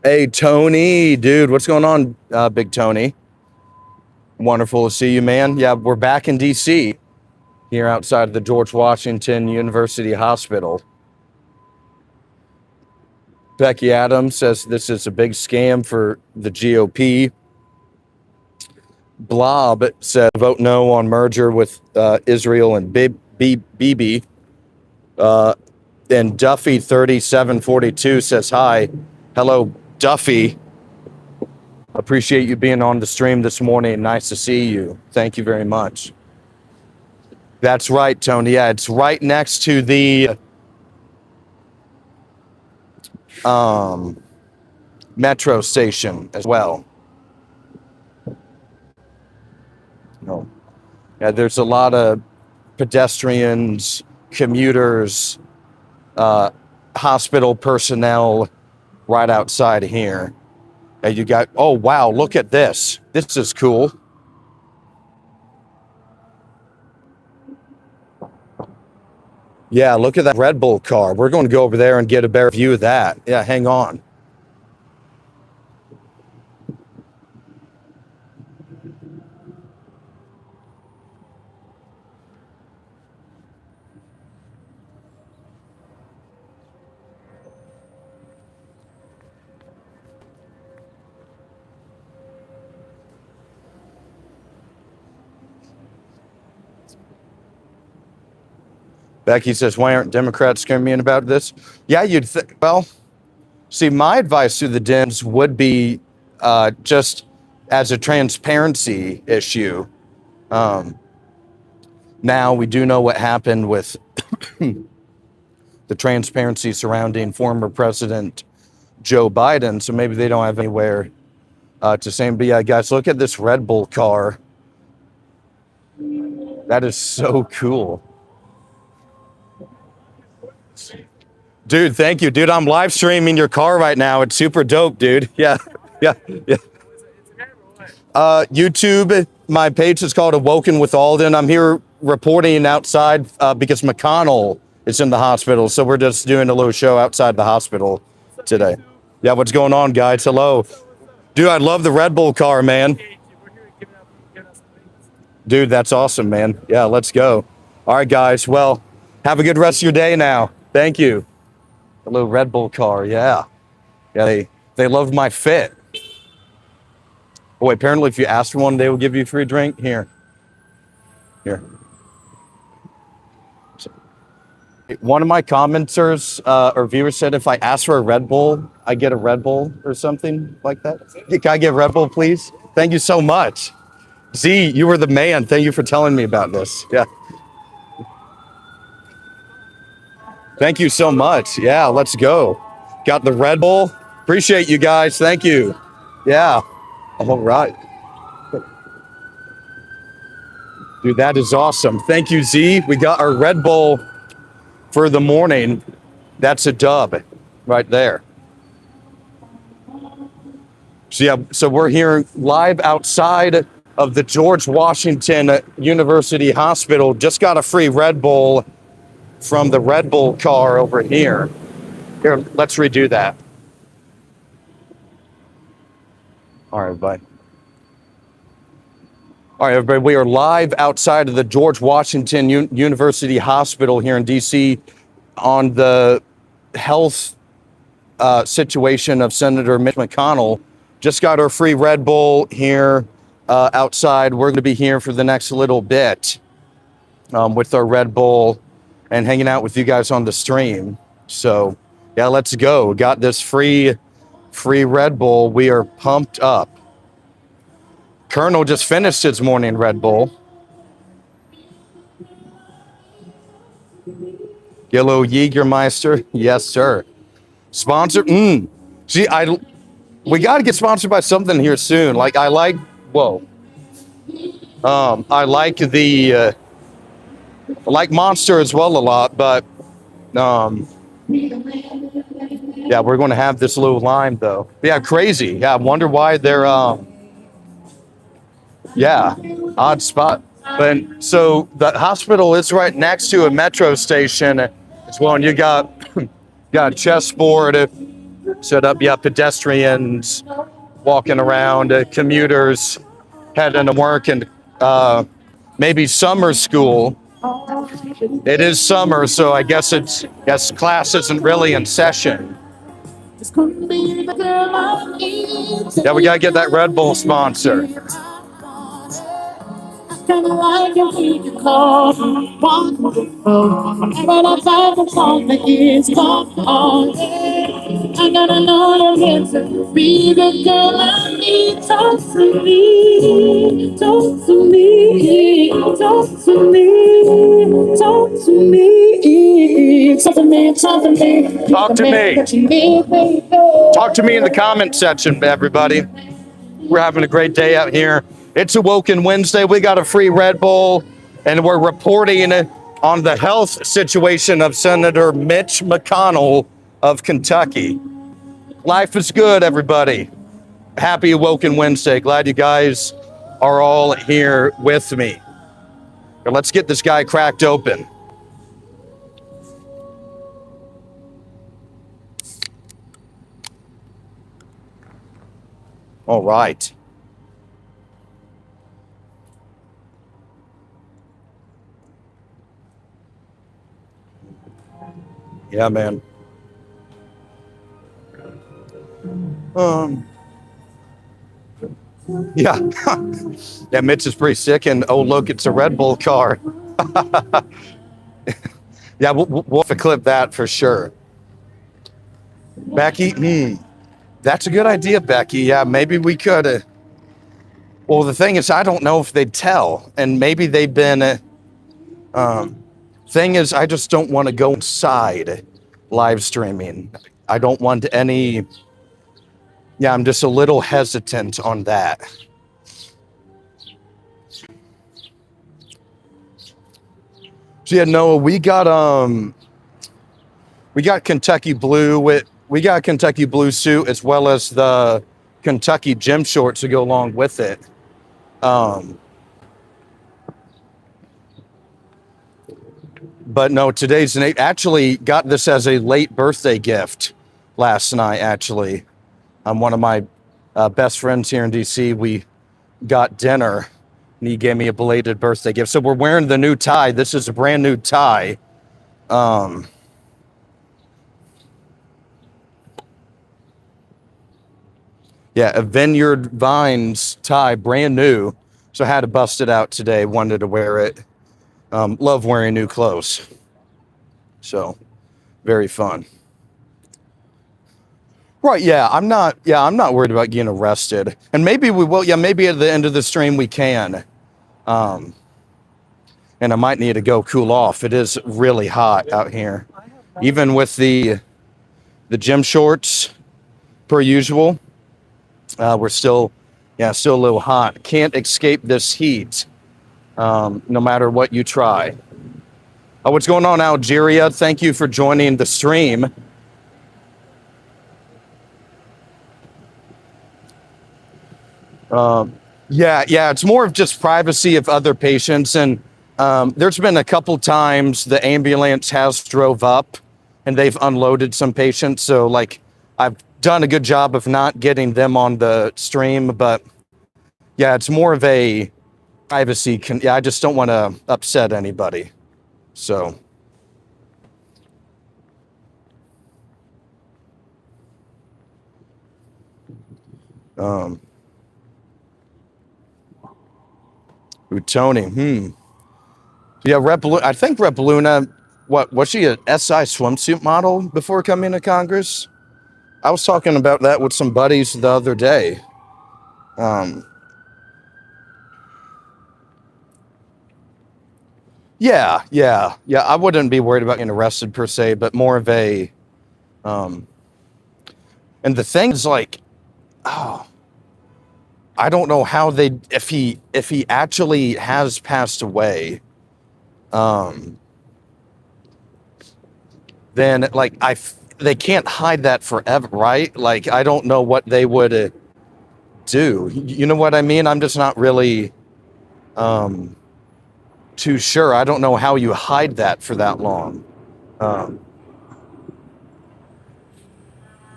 Hey, Tony, dude, what's going on, Big Tony? Wonderful to see you, man. Yeah, we're back in D.C., here outside of the George Washington University Hospital. Becky Adams says this is a big scam for the GOP. Blob said vote no on merger with Israel and Bibi. And Duffy 3742 says hi. Hello, Duffy. Appreciate you being on the stream this morning. Nice to see you. Thank you very much. That's right, Tony. Yeah, it's right next to the metro station as well. No. Yeah, there's a lot of pedestrians, commuters, hospital personnel right outside of here. And you got, oh, wow, look at this. This is cool. Yeah, look at that Red Bull car. We're going to go over there and get a better view of that. Yeah, hang on. Becky says, why aren't Democrats screaming about this? Yeah, you'd think, well, see, my advice to the Dems would be just as a transparency issue. Now we do know what happened with the transparency surrounding former President Joe Biden, so maybe they don't have anywhere to say, but yeah, guys, look at this Red Bull car. That is so cool. Dude, thank you. Dude, I'm live streaming your car right now. It's super dope, dude. Yeah. YouTube, my page is called Awoken With Aulden. I'm here reporting outside because McConnell is in the hospital. So we're just doing a little show outside the hospital today. Yeah, what's going on, guys? Hello. Dude, I love the Red Bull car, man. Dude, that's awesome, man. Yeah, let's go. All right, guys. Well, have a good rest of your day now. Thank you. A little Red Bull car, yeah. Yeah, they love my fit. Boy, apparently if you ask for one, they will give you a free drink. Here. One of my commenters or viewers said if I ask for a Red Bull, I get a Red Bull or something like that. Can I get Red Bull, please? Thank you so much. Z, you were the man. Thank you for telling me about this. Yeah. Thank you so much. Yeah, let's go. Got the Red Bull. Appreciate you guys. Thank you. Yeah. All right. Dude, that is awesome. Thank you, Z. We got our Red Bull for the morning. That's a dub right there. So yeah, so we're here live outside of the George Washington University Hospital. Just got a free Red Bull from the Red Bull car over here. Here, let's redo that. All right, bye. All right, everybody, we are live outside of the George Washington University Hospital here in D.C. on the health situation of Senator Mitch McConnell. Just got our free Red Bull here outside. We're going to be here for the next little bit with our Red Bull and hanging out with you guys on the stream. So, yeah, let's go. Got this free Red Bull. We are pumped up. Colonel just finished his morning Red Bull. Yellow Jägermeister. Yes, sir. Sponsor. See, we got to get sponsored by something here soon. Like, I like Monster as well a lot, but yeah, we're going to have this little lime though. Yeah, crazy. Yeah, I wonder why they're odd spot. But so the hospital is right next to a metro station as well, and you got a chessboard set up. You have pedestrians walking around, commuters heading to work, and maybe summer school. It is summer, so I guess class isn't really in session. Yeah, we gotta get that Red Bull sponsor. Kinda like a week call, but I thought the song that is called on. I gotta know you're here to be the girl I need. Talk to me, talk to me, talk to me, talk to me, talk to me. Talk to me. Talk to me in the comment section, everybody. We're having a great day out here. It's Awoken Wednesday. We got a free Red Bull, and we're reporting on the health situation of Senator Mitch McConnell of Kentucky. Life is good, everybody. Happy Awoken Wednesday. Glad you guys are all here with me. Now let's get this guy cracked open. All right. Yeah, man. Yeah. Yeah, Mitch is pretty sick, and oh, look, it's a Red Bull car. Yeah, we'll have to clip that for sure. Becky, that's a good idea, Becky. Yeah, maybe we could. Well, the thing is, I don't know if they'd tell, and maybe they've been. Thing is, I just don't want to go inside live streaming. I don't want any. Yeah, I'm just a little hesitant on that. So yeah, Noah, we got Kentucky Blue we got Kentucky Blue suit as well as the Kentucky gym shorts to go along with it. But no, today's actually got this as a late birthday gift last night. Actually, one of my best friends here in DC. We got dinner, and he gave me a belated birthday gift. So we're wearing the new tie. This is a brand new tie. Yeah, a Vineyard Vines tie, brand new. So I had to bust it out today. Wanted to wear it. Love wearing new clothes. So very fun. Right, yeah, I'm not worried about getting arrested. And maybe we will, yeah, maybe at the end of the stream we can. And I might need to go cool off. It is really hot out here. Even with the gym shorts per usual. We're still a little hot. Can't escape this heat, no matter what you try. Oh, what's going on, Algeria? Thank you for joining the stream. Yeah, it's more of just privacy of other patients. And there's been a couple times the ambulance has drove up and they've unloaded some patients. So, like, I've done a good job of not getting them on the stream. But, yeah, it's more of a privacy. I just don't want to upset anybody. So. Tony, Yeah, I think Rep Luna, was she a SI swimsuit model before coming to Congress? I was talking about that with some buddies the other day. Yeah, I wouldn't be worried about getting arrested per se, but more of a, and the thing is, like, I don't know how if he actually has passed away, then, like, they can't hide that forever, right? Like, I don't know what they would do. You know what I mean? I'm just not really too sure. I don't know how you hide that for that long.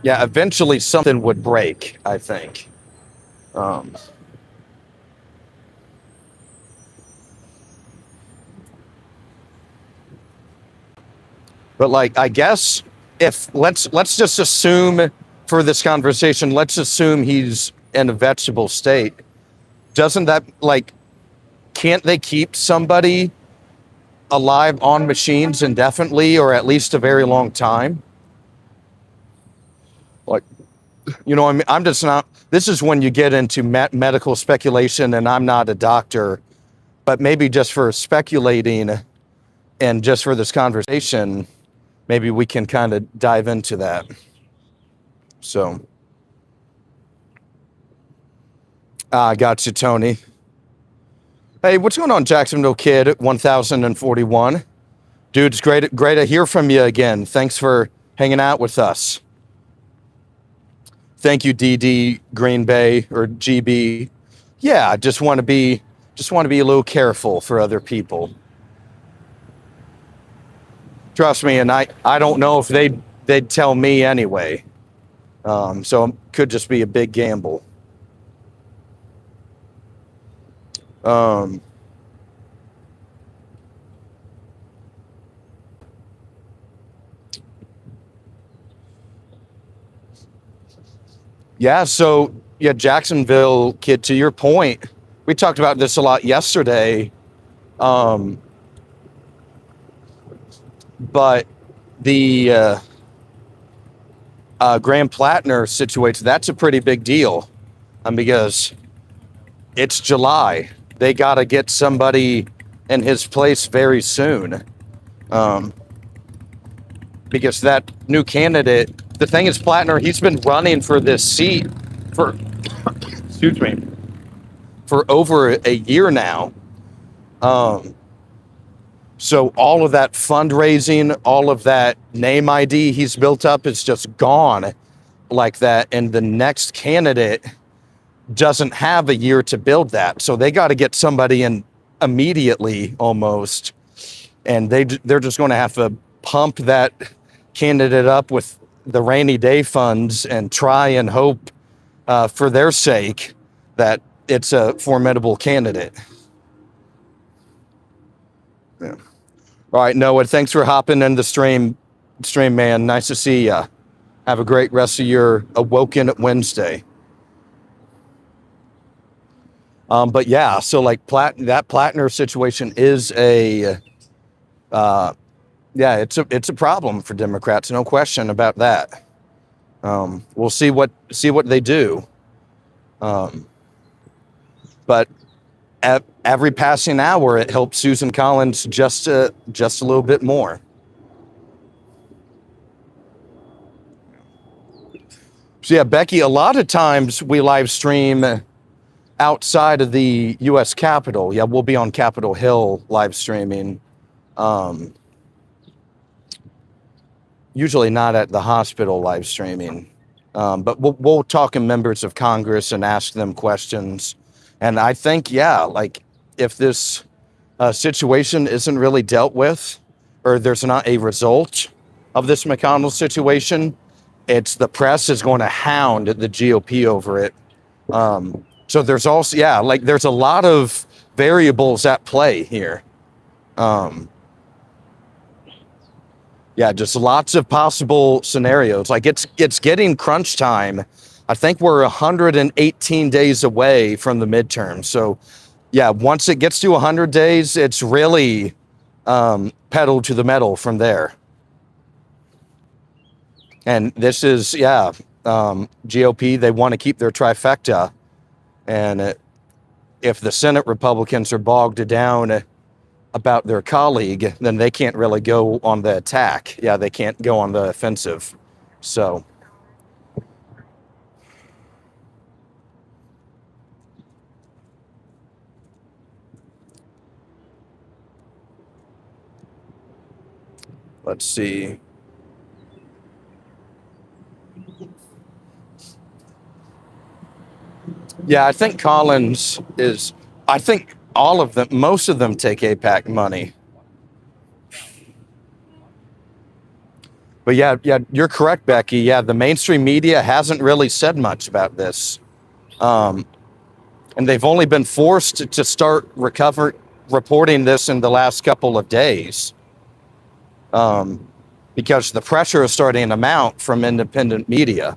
Yeah, eventually something would break, I think. But, like, I guess if let's just assume for this conversation, let's assume he's in a vegetable state. Doesn't that, like, can't they keep somebody alive on machines indefinitely or at least a very long time? Like, you know, I mean, I'm just not, this is when you get into medical speculation, and I'm not a doctor, but maybe just for speculating and just for this conversation, maybe we can kind of dive into that. So, got you, Tony. Hey, what's going on, Jacksonville Kid 1041? Dude, it's great to hear from you again. Thanks for hanging out with us. Thank you, DD Green Bay or GB. Yeah, just want to be a little careful for other people. Trust me, and I don't know if they'd tell me anyway. So it could just be a big gamble. Yeah, so yeah, Jacksonville Kid, to your point, we talked about this a lot yesterday. But the Graham Plattner situation, that's a pretty big deal, because it's July. They got to get somebody in his place very soon, because that new candidate, the thing is, Plattner, he's been running for this seat for, excuse me, for over a year now. So all of that fundraising, all of that name ID he's built up is just gone like that. And the next candidate doesn't have a year to build that. So they got to get somebody in immediately almost. And they're just going to have to pump that candidate up with the rainy day funds and try and hope for their sake that it's a formidable candidate. Yeah. All right, Noah, thanks for hopping in the stream, man. Nice to see you. Have a great rest of your Awoken Wednesday. But yeah, so like that Plattner situation is it's a problem for Democrats, no question about that. We'll see what they do. But at every passing hour, it helps Susan Collins just a little bit more. So yeah, Becky, a lot of times we live stream outside of the U.S. Capitol. Yeah, we'll be on Capitol Hill live streaming. Usually not at the hospital live streaming. But we'll talk to members of Congress and ask them questions. And I think, yeah, like if this situation isn't really dealt with, or there's not a result of this McConnell situation, it's the press is going to hound the GOP over it. So there's also, yeah, like there's a lot of variables at play here. Yeah, just lots of possible scenarios. Like it's getting crunch time. I think we're 118 days away from the midterm. So yeah, once it gets to 100 days, it's really pedal to the metal from there. And this is, GOP, they want to keep their trifecta. And if the Senate Republicans are bogged down about their colleague, then they can't really go on the attack. Yeah, they can't go on the offensive. So. Let's see. Yeah, I think Collins is, I think all of them, most of them take AIPAC money. But yeah, you're correct, Becky. Yeah, the mainstream media hasn't really said much about this. And they've only been forced to start reporting this in the last couple of days. Because the pressure is starting to mount from independent media.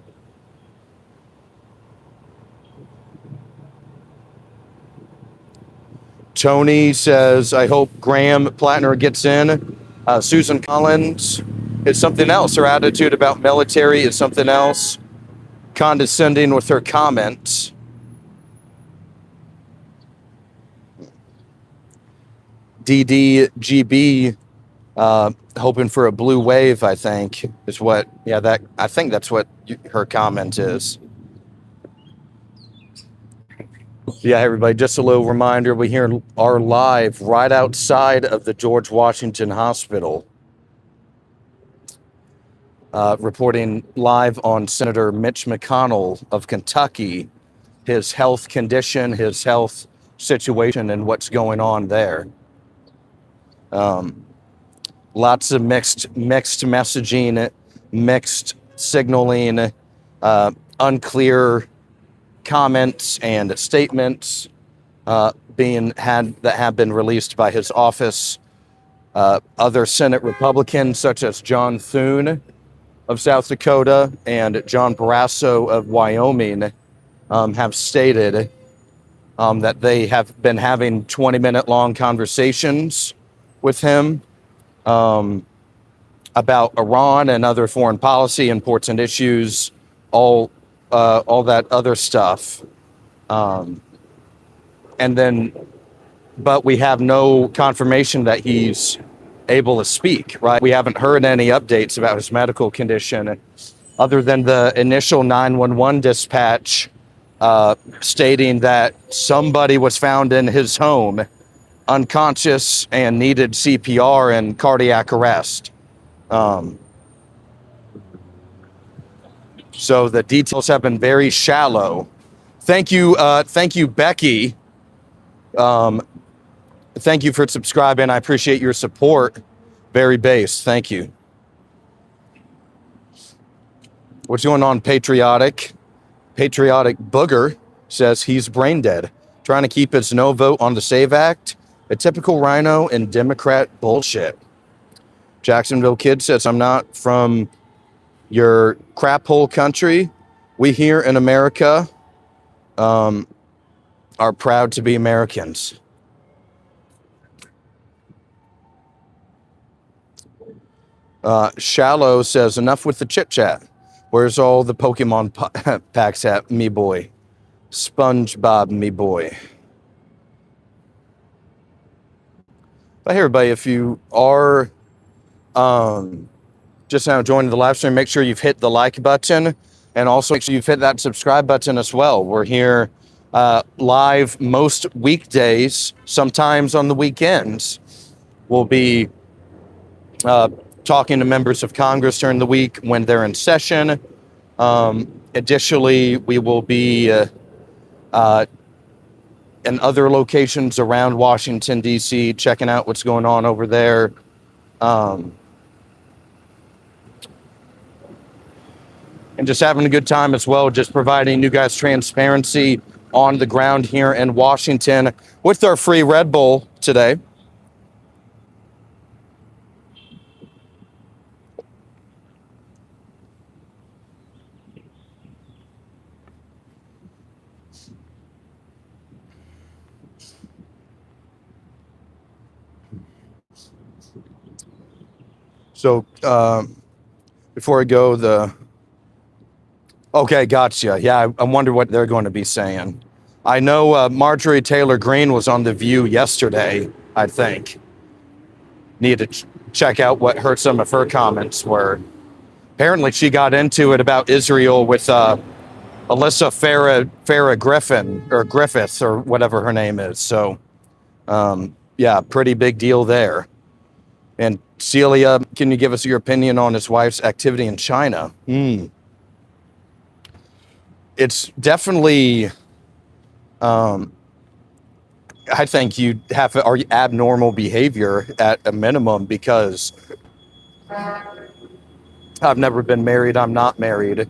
Tony says, I hope Graham Plattner gets in. Susan Collins is something else. Her attitude about military is something else. Condescending with her comments. DDGB Hoping for a blue wave, I think, is what, I think that's what her comment is. Yeah, everybody, just a little reminder, we here are live right outside of the George Washington Hospital. Reporting live on Senator Mitch McConnell of Kentucky, his health condition, his health situation, and what's going on there. Lots of mixed messaging, mixed signaling, unclear comments and statements that have been released by his office. Other Senate Republicans, such as John Thune of South Dakota and John Barrasso of Wyoming, have stated that they have been having 20-minute long conversations with him about Iran and other foreign policy, important issues, all that other stuff. But we have no confirmation that he's able to speak, right? We haven't heard any updates about his medical condition other than the initial 911 dispatch stating that somebody was found in his home unconscious and needed CPR and cardiac arrest. So the details have been very shallow. Thank you, Becky. Thank you for subscribing. I appreciate your support. Very base. Thank you. What's going on, Patriotic? Patriotic Booger says he's brain dead, trying to keep his no vote on the SAVE Act. A typical rhino and Democrat bullshit. Jacksonville Kid says, I'm not from your crap hole country. We here in America are proud to be Americans. Shallow says, enough with the chit chat. Where's all the Pokemon packs at, me boy? SpongeBob, me boy. But hey, everybody, if you are just now joining the live stream, make sure you've hit the like button and also make sure you've hit that subscribe button as well. We're here live most weekdays, sometimes on the weekends. We'll be talking to members of Congress during the week when they're in session. Additionally, we will be in other locations around Washington, D.C., checking out what's going on over there. And just having a good time as well, just providing you guys transparency on the ground here in Washington with our free Red Bull today. So before I go, okay, gotcha. Yeah, I wonder what they're going to be saying. I know Marjorie Taylor Greene was on The View yesterday, I think. Need to check out what some of her comments were. Apparently she got into it about Israel with Alyssa Farah Griffin, or Griffith, or whatever her name is. So, yeah, pretty big deal there. And Celia, can you give us your opinion on his wife's activity in China? It's definitely, I think you have abnormal behavior at a minimum, because I've never been married. I'm not married.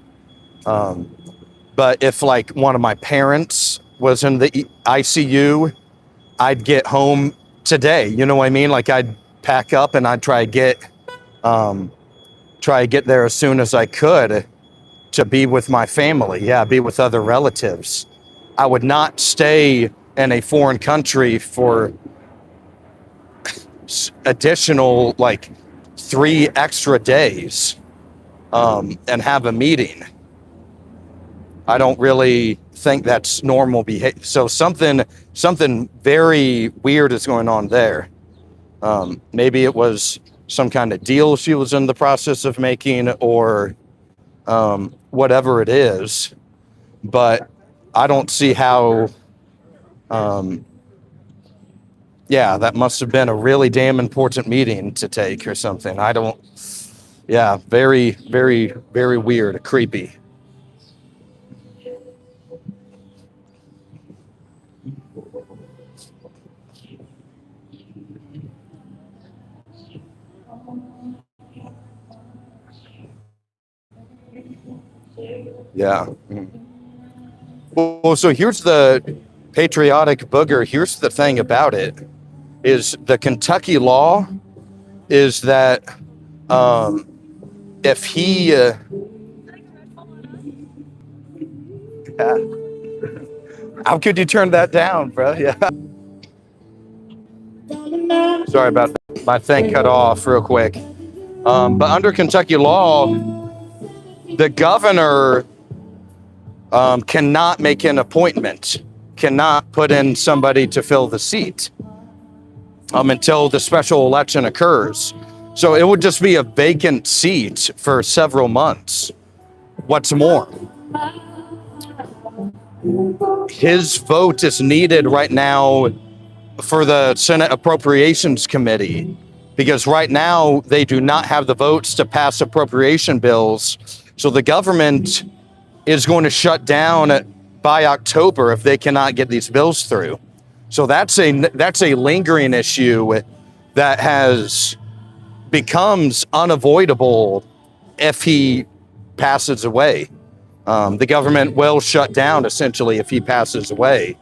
But if like one of my parents was in the ICU, I'd get home today. You know what I mean? Like I'd pack up and I'd try to get there as soon as I could to be with my family. Yeah, be with other relatives. I would not stay in a foreign country for additional like 3 extra days and have a meeting. I don't really think that's normal behavior. So something very weird is going on there. Maybe it was some kind of deal she was in the process of making, or whatever it is. But I don't see how, that must have been a really damn important meeting to take or something. Very, very, very weird, creepy. Yeah. Well, so here's the patriotic booger. Here's the thing about it, is the Kentucky law is that if he... how could you turn that down, bro? Yeah. Sorry about that. My thing cut off real quick. But under Kentucky law, the governor cannot make an appointment, cannot put in somebody to fill the seat until the special election occurs. So it would just be a vacant seat for several months. What's more, his vote is needed right now for the Senate Appropriations Committee, because right now they do not have the votes to pass appropriation bills. So the government is going to shut down by October if they cannot get these bills through. So that's a lingering issue that becomes unavoidable if he passes away. The government will shut down essentially if he passes away.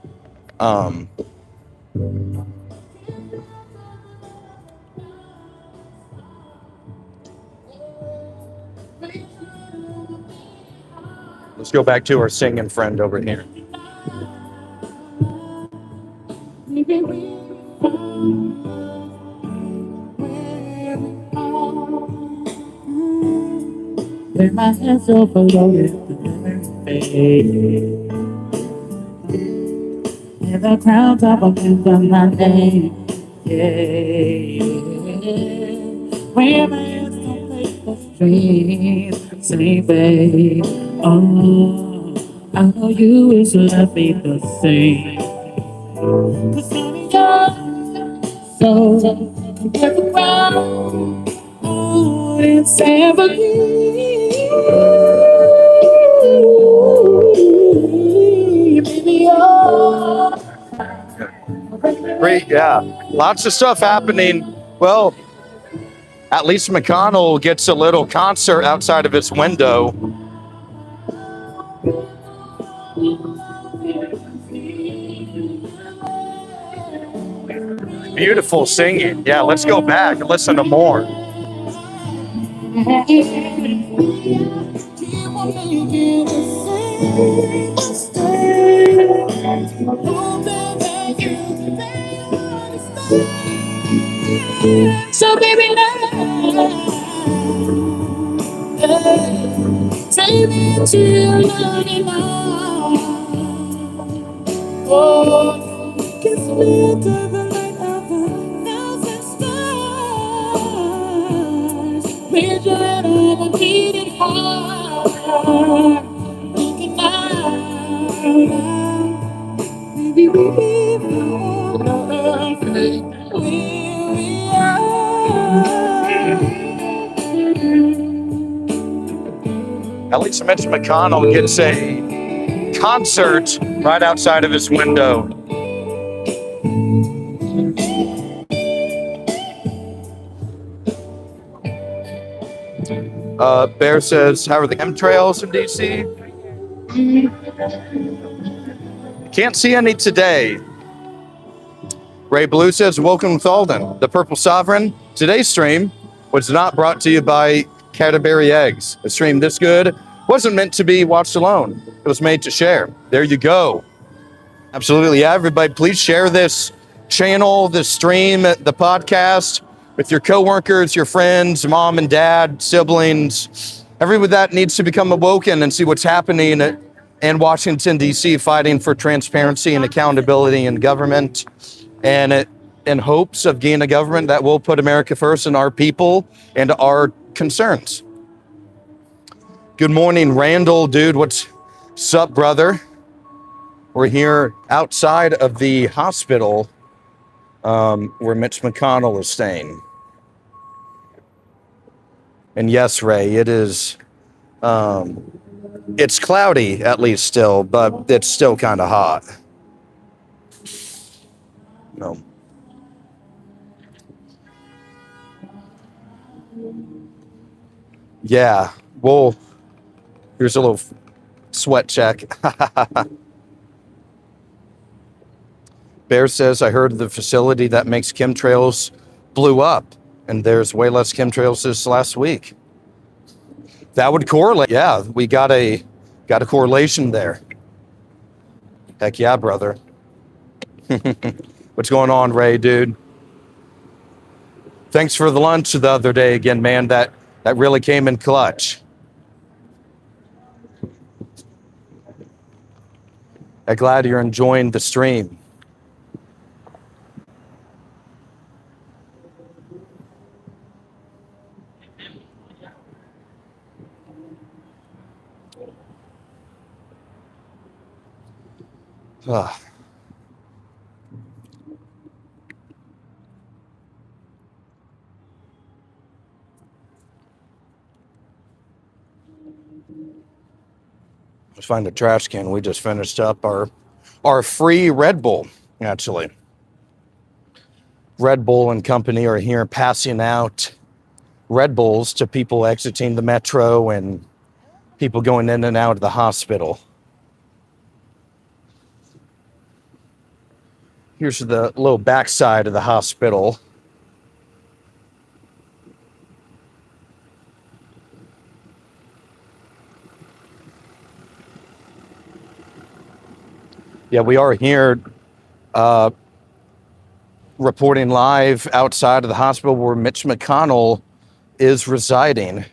Let's go back to our singing friend over here. With my hands overloaded and the crowns of a man on my name. Yeah. Where my hands don't make the strings, say, babe. Oh, I know you wish love me the same. Cause I'm yours, so get the ground. Oh, it's Great, yeah. Lots of stuff happening. Well, at least McConnell gets a little concert outside of his window. Beautiful singing. Yeah, let's go back and listen to more. So baby, take me to your lonely night. Oh, kiss me to the light of a thousand stars. Vision of a beating heart. Thinking now, maybe we found perfect. At least Mitch McConnell gets a concert right outside of his window. Bear says, how are the chemtrails in DC? Can't see any today. Ray Blue says, Awoken With Aulden, the Purple Sovereign. Today's stream was not brought to you by Cadbury Eggs. A stream this good wasn't meant to be watched alone. It was made to share. There you go. Absolutely. Yeah, everybody, please share this channel, this stream, the podcast with your coworkers, your friends, mom and dad, siblings. Everyone that needs to become awoken and see what's happening in Washington, D.C., fighting for transparency and accountability in government. And in hopes of getting a government that will put America first and our people and our concerns. Good morning, Randall, dude. What's up, brother? We're here outside of the hospital where Mitch McConnell is staying. And yes, Ray, it is, it's cloudy at least still, but it's still kind of hot. No. Yeah, well, here's a little sweat check. Bear says, I heard the facility that makes chemtrails blew up, and there's way less chemtrails this last week. That would correlate. Yeah, we got a correlation there. Heck yeah, brother. What's going on, Ray, dude? Thanks for the lunch the other day again, man. That really came in clutch. I'm glad you're enjoying the stream. Let's find a trash can. We just finished up our free Red Bull, actually. Red Bull and company are here passing out Red Bulls to people exiting the metro and people going in and out of the hospital. Here's the little backside of the hospital. Yeah, we are here reporting live outside of the hospital where Mitch McConnell is residing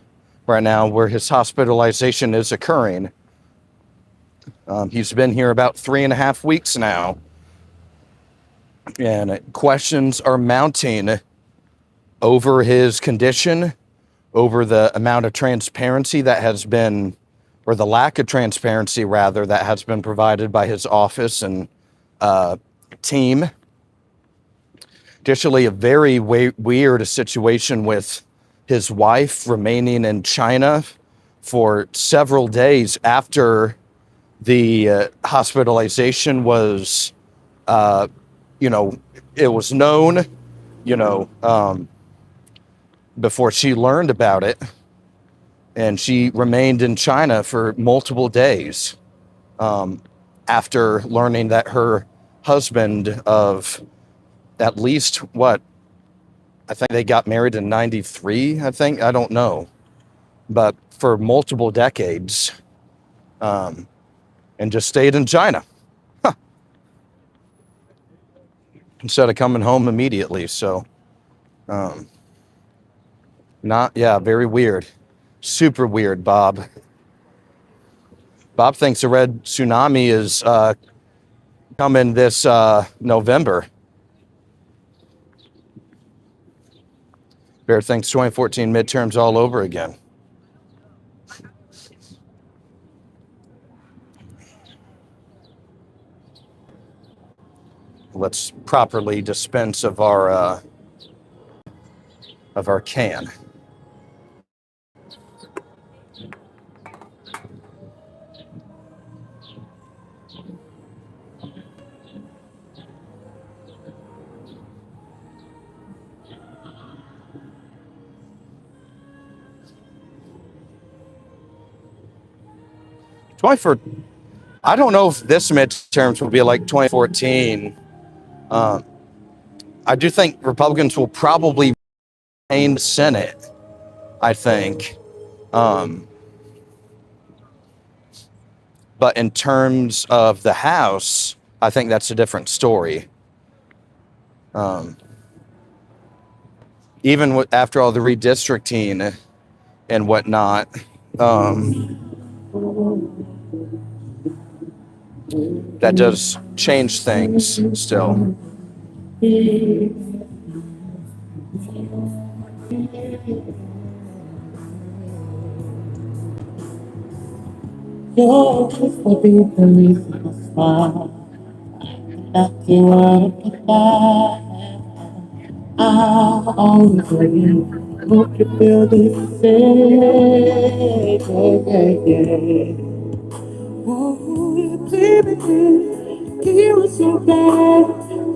right now, where his hospitalization is occurring. He's been here about 3.5 weeks now, and questions are mounting over his condition, over the amount of transparency that has been, or the lack of transparency rather, that has been provided by his office and team. Additionally, a very weird situation with his wife remaining in China for several days after the hospitalization was, it was known, before she learned about it. And she remained in China for multiple days after learning that her husband of at least I think they got married in 93, I don't know. But for multiple decades, and just stayed in China. Instead of coming home immediately. So, very weird. Super weird, Bob. Bob thinks the red tsunami is coming this November. Bear thinks 2014 midterms all over again. Let's properly dispense of our can. I don't know if this midterms will be like 2014. I do think Republicans will probably retain the Senate, I think. But in terms of the House, I think that's a different story. Even after all the redistricting and whatnot, that does change things still. Your kiss will be the reason I smile. Not you want to lie. I'll always believe. Hope you feel the same. Yeah, yeah, yeah. Oh, baby, you were so bad.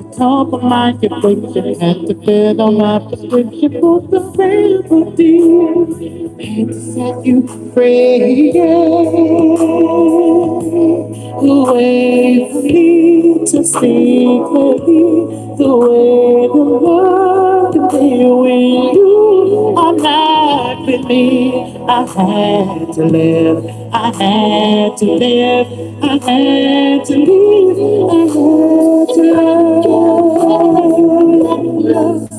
The top of my prescription had to fill on my prescription for the remedy. And to set you free. The way for me to see clearly, the way the love can be with you. I'm not believe I had to live, I had to live, I had to leave, I had to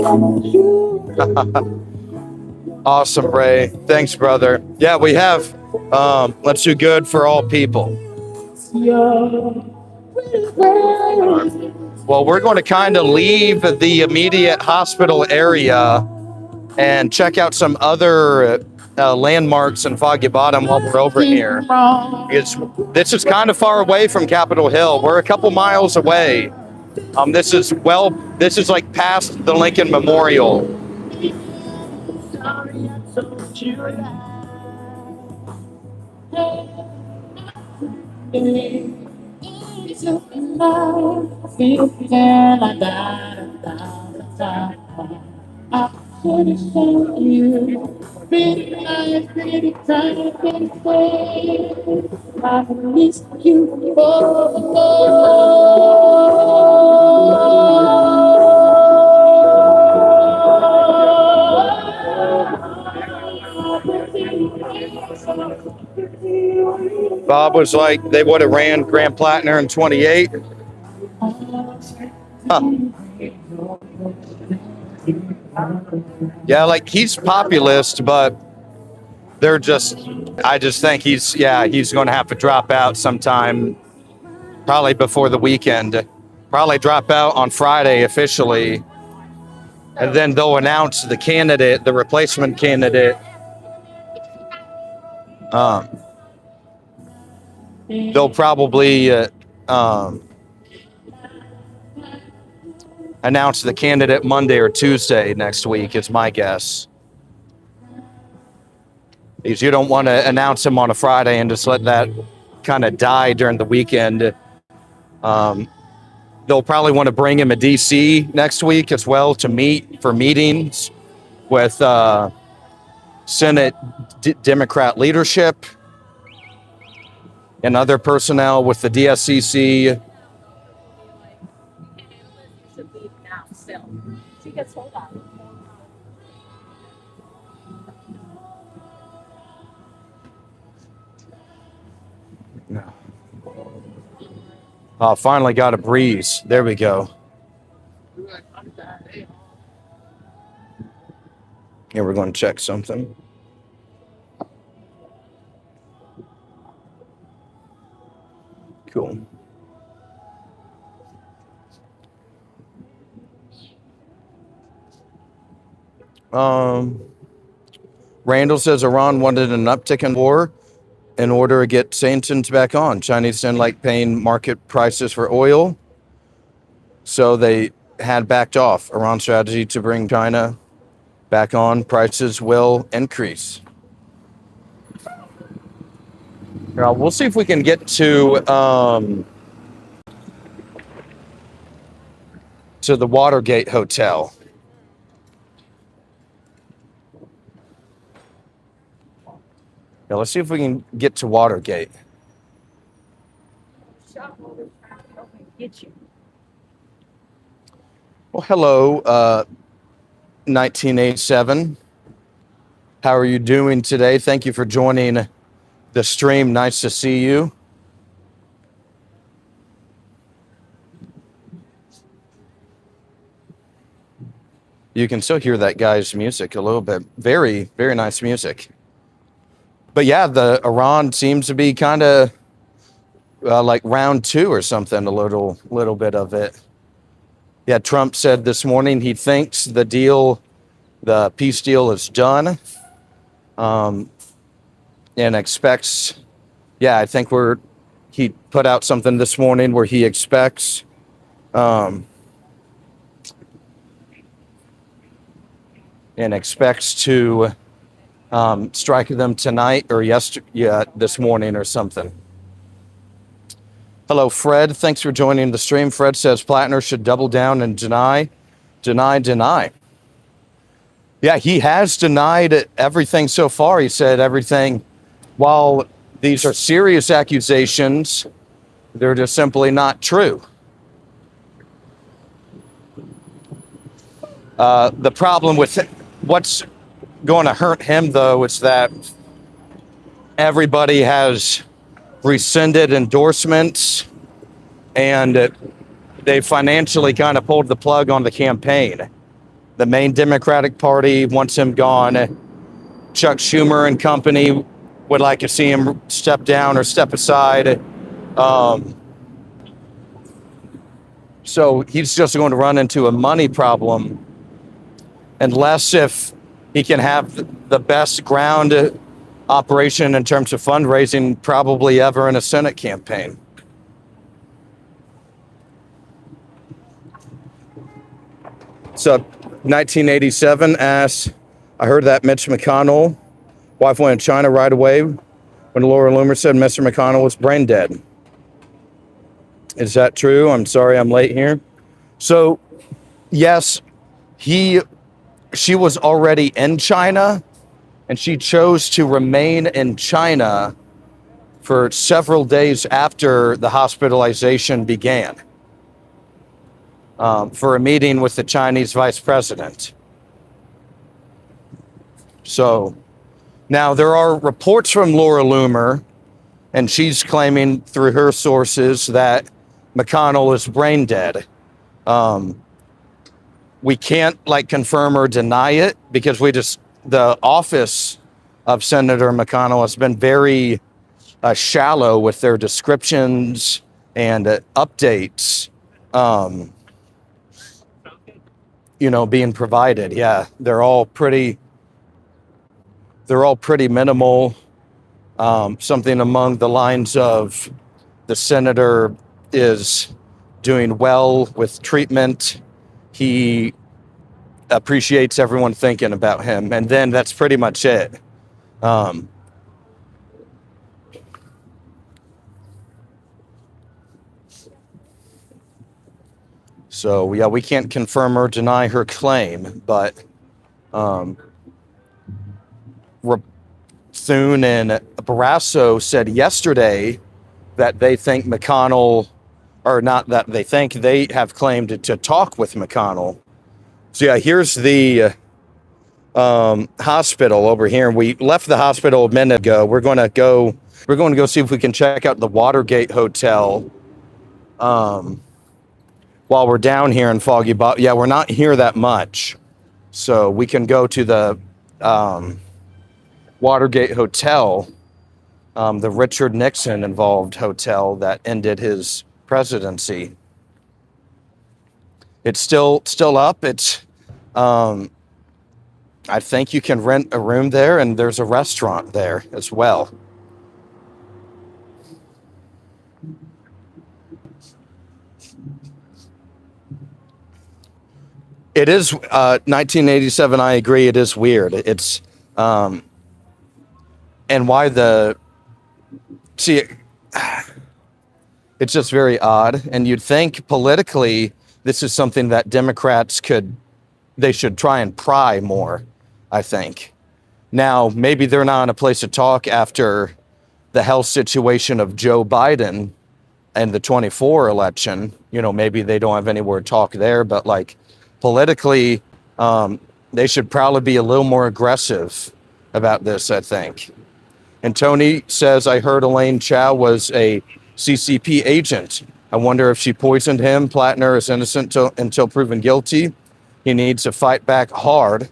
love you. Awesome, Ray. Thanks, brother. Yeah, we have Let's Do Good for All People. Well, we're going to kind of leave the immediate hospital area and check out some other landmarks in Foggy Bottom while we're over here. This is kind of far away from Capitol Hill. We're a couple miles away. This is like past the Lincoln Memorial. I should have shown you. Pretty eyes, pretty time, pretty face. I miss you. Bob was like, they would have ran Grand Platinum in 28. Huh. Yeah, like he's populist, but I just think he's going to have to drop out sometime, probably before the weekend. Probably drop out on Friday officially. And then they'll announce the replacement candidate. They'll probably announce the candidate Monday or Tuesday next week, is my guess. Because you don't want to announce him on a Friday and just let that kind of die during the weekend. They'll probably want to bring him to DC next week as well to meet for meetings with Senate Democrat leadership and other personnel with the DSCC. No. Oh, finally got a breeze. There we go. Here, we're going to check something. Cool. Randall says Iran wanted an uptick in war in order to get sanctions back on. Chinese didn't like paying market prices for oil, so they had backed off. Iran's strategy to bring China back on, prices will increase. We'll see if we can get to the Watergate Hotel. Yeah, let's see if we can get to Watergate. Well, hello, 1987. How are you doing today? Thank you for joining the stream. Nice to see you. You can still hear that guy's music a little bit. Very, very nice music. But yeah, the Iran seems to be kind of like round two or something, a little bit of it. Yeah, Trump said this morning he thinks the peace deal is done, and expects. Yeah, I think he put out something this morning where he expects um, to strike them tonight or this morning or something. Hello, Fred. Thanks for joining the stream. Fred says Plattner should double down and deny. Yeah, he has denied everything so far. He said everything. While these are serious accusations, they're just simply not true. The problem with what's going to hurt him, though, is that everybody has rescinded endorsements and they financially kind of pulled the plug on the campaign. The main Democratic Party wants him gone. Chuck Schumer and company would like to see him step down or step aside. So he's just going to run into a money problem unless if he can have the best ground operation in terms of fundraising probably ever in a Senate campaign. So 1987 asks, I heard that Mitch McConnell wife went to China right away when Laura Loomer said Mr. McConnell was brain dead. Is that true? I'm sorry I'm late here. So yes, she was already in China, and she chose to remain in China for several days after the hospitalization began, for a meeting with the Chinese vice president. So now there are reports from Laura Loomer, and she's claiming through her sources that McConnell is brain dead. We can't confirm or deny it because the office of Senator McConnell has been very shallow with their descriptions and updates, being provided. Yeah, they're all pretty minimal. Something among the lines of the senator is doing well with treatment. He appreciates everyone thinking about him, and then that's pretty much it. So yeah, we can't confirm or deny her claim, but Thune and Barrasso said yesterday that they think McConnell, or not that they think, they have claimed to talk with McConnell. So yeah, here's the hospital over here. We left the hospital a minute ago. We're going to go see if we can check out the Watergate Hotel while we're down here in Foggy Bottom. Yeah, we're not here that much, so we can go to the Watergate Hotel, the Richard Nixon involved hotel that ended his presidency. It's still up. It's I think you can rent a room there, and there's a restaurant there as well. It is 1987. I agree. It is weird. It's and why it's just very odd. And you'd think politically this is something that Democrats they should try and pry more, I think. Now, maybe they're not in a place to talk after the health situation of Joe Biden and the 24 election. Maybe they don't have anywhere to talk there, but politically, they should probably be a little more aggressive about this, I think. And Tony says, I heard Elaine Chao was a CCP agent. I wonder if she poisoned him. Plattner is innocent until proven guilty. He needs to fight back hard.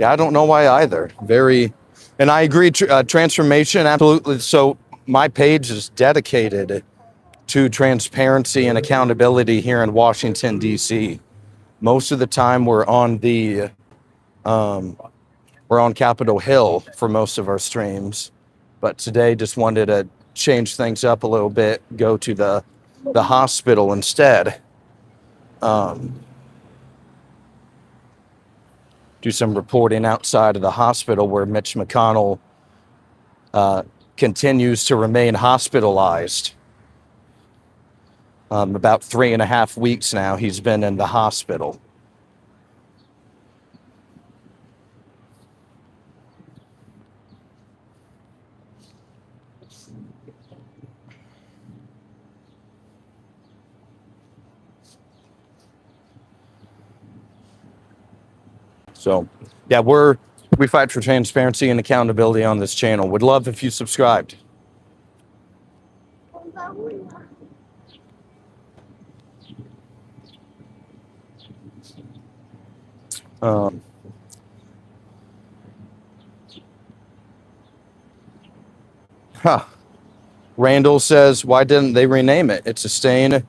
Yeah, I don't know why either. Very, and I agree. Transformation, absolutely. So my page is dedicated to transparency and accountability here in Washington, D.C. Most of the time, we're on Capitol Hill for most of our streams, but today just wanted to change things up a little bit. Go to the hospital instead. Do some reporting outside of the hospital where Mitch McConnell continues to remain hospitalized. About 3.5 weeks now, he's been in the hospital. So, yeah, we fight for transparency and accountability on this channel. Would love if you subscribed. Um, huh. Randall says, why didn't they rename it? It's a stain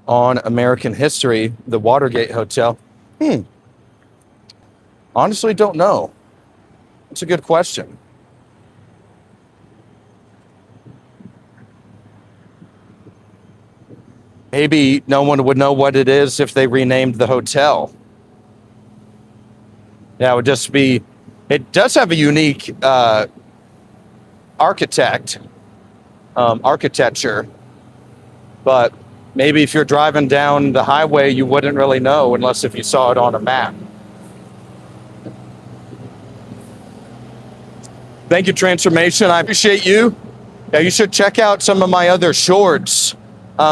on American history, the Watergate Hotel. Honestly, don't know. It's a good question. Maybe no one would know what it is if they renamed the hotel. Yeah, it would just be, it does have a unique architecture, but maybe if you're driving down the highway, you wouldn't really know unless if you saw it on a map. Thank you, Transformation. I appreciate you. Yeah, you should check out some of my other shorts.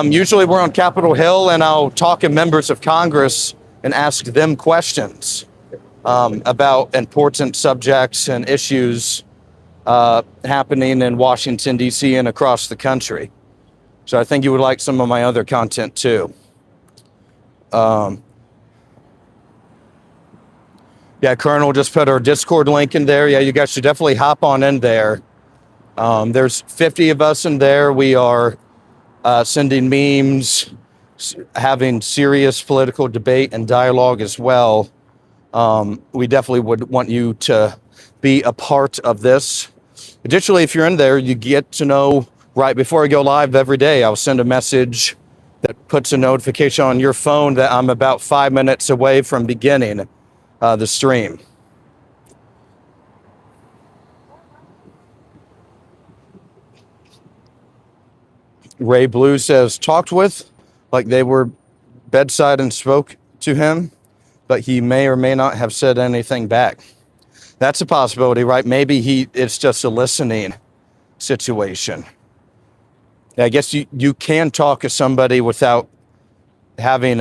Usually we're on Capitol Hill and I'll talk to members of Congress and ask them questions about important subjects and issues happening in Washington, D.C. and across the country. So I think you would like some of my other content too. Yeah, Colonel just put our Discord link in there. Yeah, you guys should definitely hop on in there. There's 50 of us in there. We are sending memes, having serious political debate and dialogue as well. We definitely would want you to be a part of this. Additionally, if you're in there, you get to know right before I go live every day, I'll send a message that puts a notification on your phone that I'm about 5 minutes away from beginning the stream. Ray Blue says, talked with, like they were bedside and spoke to him, but he may or may not have said anything back. That's a possibility, right? Maybe it's just a listening situation. I guess you can talk to somebody without having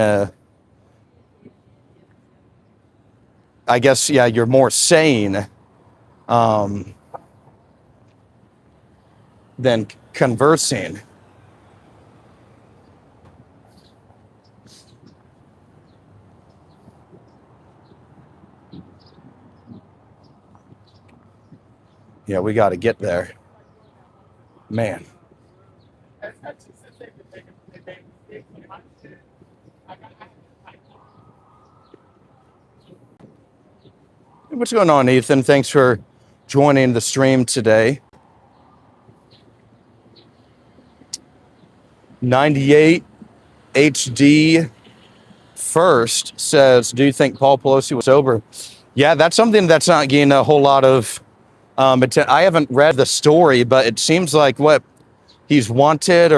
I guess, yeah, you're more sane than conversing. Yeah, we got to get there. Man. What's going on, Ethan? Thanks for joining the stream today. 98 HD First says, do you think Paul Pelosi was sober? Yeah, that's something that's not getting a whole lot of I haven't read the story, but it seems like what he's wanted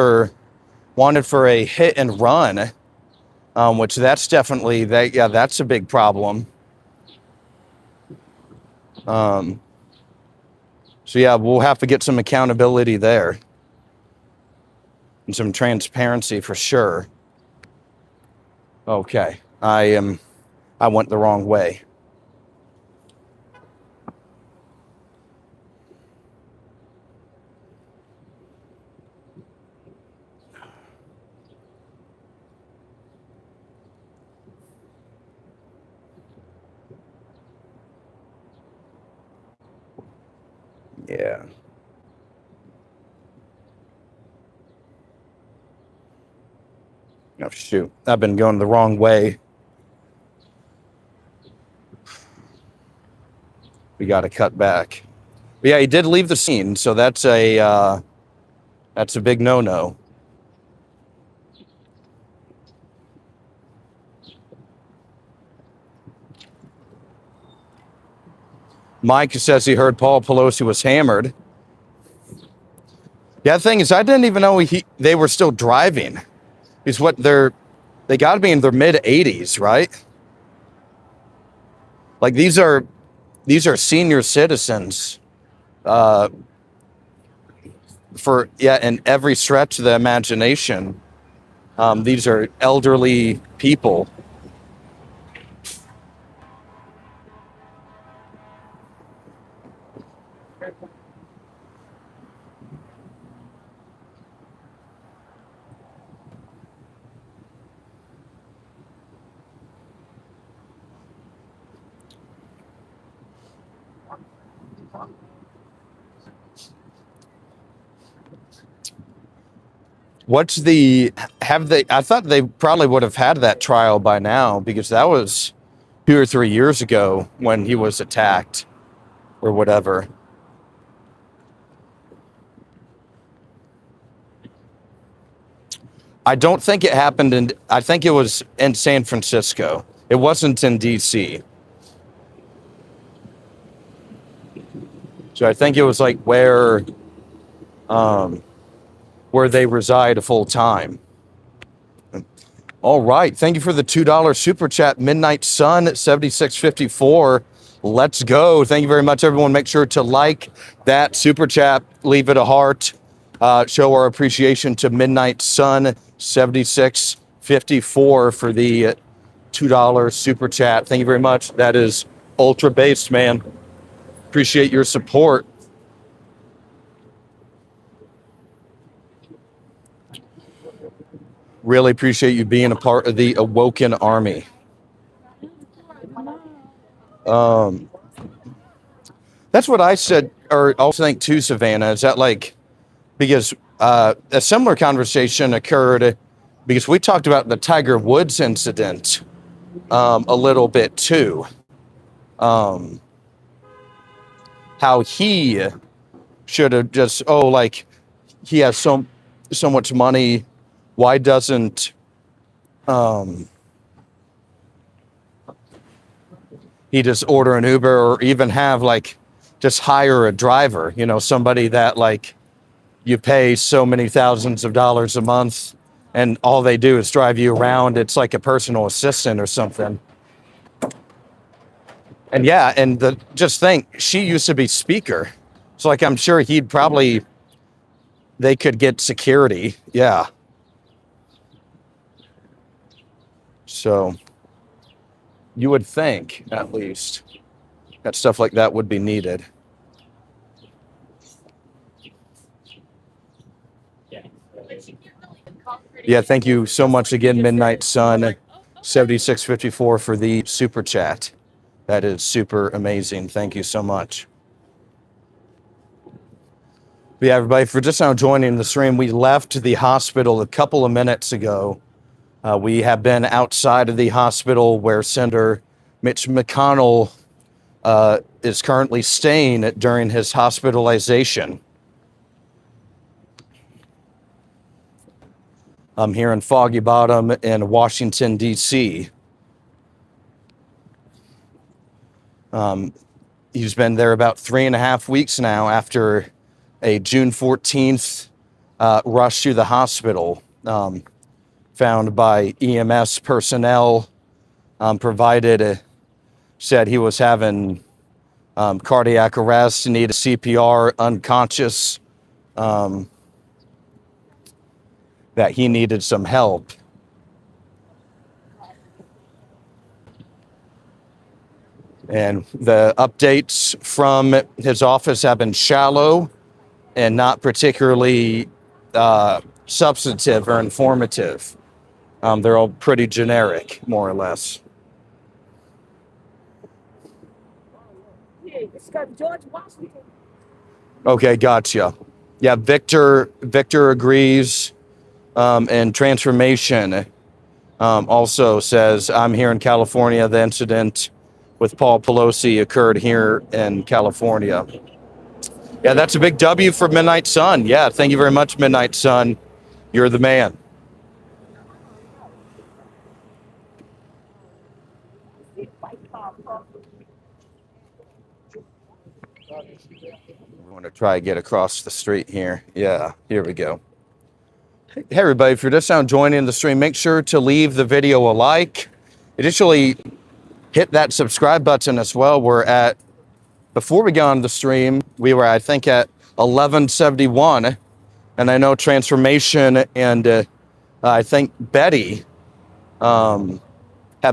for a hit and run, which that's definitely that's a big problem. So yeah, we'll have to get some accountability there and some transparency for sure. Okay, I went the wrong way. Yeah. Oh, shoot. I've been going the wrong way. We got to cut back. But yeah, he did leave the scene, so that's a big no-no. Mike says he heard Paul Pelosi was hammered. Yeah, the thing is, I didn't even know they were still driving. Is what they got to be in their mid 80s, right? Like these are senior citizens. In every stretch of the imagination, these are elderly people. I thought they probably would have had that trial by now, because that was 2 or 3 years ago when he was attacked or whatever. I don't think it happened I think it was in San Francisco. It wasn't in DC. So I think it was like where they reside full time. All right. Thank you for the $2 super chat. Midnight Sun at 7654. Let's go. Thank you very much, everyone. Make sure to like that super chat. Leave it a heart. Show our appreciation to Midnight Sun 7654 for the $2 super chat. Thank you very much. That is ultra based, man. Appreciate your support. Really appreciate you being a part of the Awoken Army. That's what I said, or also think too, Savannah, is that like, because a similar conversation occurred because we talked about the Tiger Woods incident a little bit too. How he should have just, he has so much money. Why doesn't he just order an Uber, or even have just hire a driver, somebody that you pay so many thousands of dollars a month and all they do is drive you around. It's like a personal assistant or something. And yeah, and just think, she used to be speaker. So I'm sure they could get security. Yeah. So you would think, at least, that stuff like that would be needed. Yeah, thank you so much again, Midnight Sun 7654 for the super chat. That is super amazing. Thank you so much. Yeah, everybody, for just now joining the stream, we left the hospital a couple of minutes ago. We have been outside of the hospital where Senator Mitch McConnell is currently staying during his hospitalization. I'm here in Foggy Bottom in Washington, D.C. He's been there about 3.5 weeks now after a June 14th rush to the hospital. Found by EMS personnel, said he was having cardiac arrest, needed CPR, unconscious, that he needed some help. And the updates from his office have been shallow and not particularly substantive or informative. They're all pretty generic, more or less. It's got George Washington. Okay, gotcha. Yeah, Victor agrees. And Transformation also says, I'm here in California. The incident with Paul Pelosi occurred here in California. Yeah, that's a big W for Midnight Sun. Yeah, thank you very much, Midnight Sun. You're the man. We want to try to get across the street here. Yeah, here we go. Hey, everybody, if you're just now joining the stream, make sure to leave the video a like. Additionally, hit that subscribe button as well. Before we got on the stream, we were, I think, at 1171. And I know Transformation and I think Betty have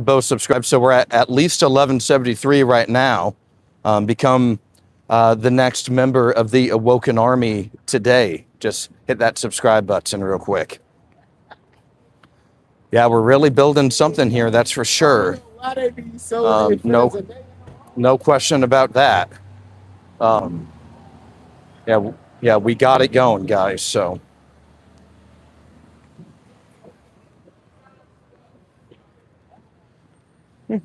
both subscribed. So we're at least 1173 right now. Become the next member of the Awoken Army today. Just hit that subscribe button real quick. Yeah, we're really building something here, that's for sure. No question about that. Yeah, we got it going, guys. So. We're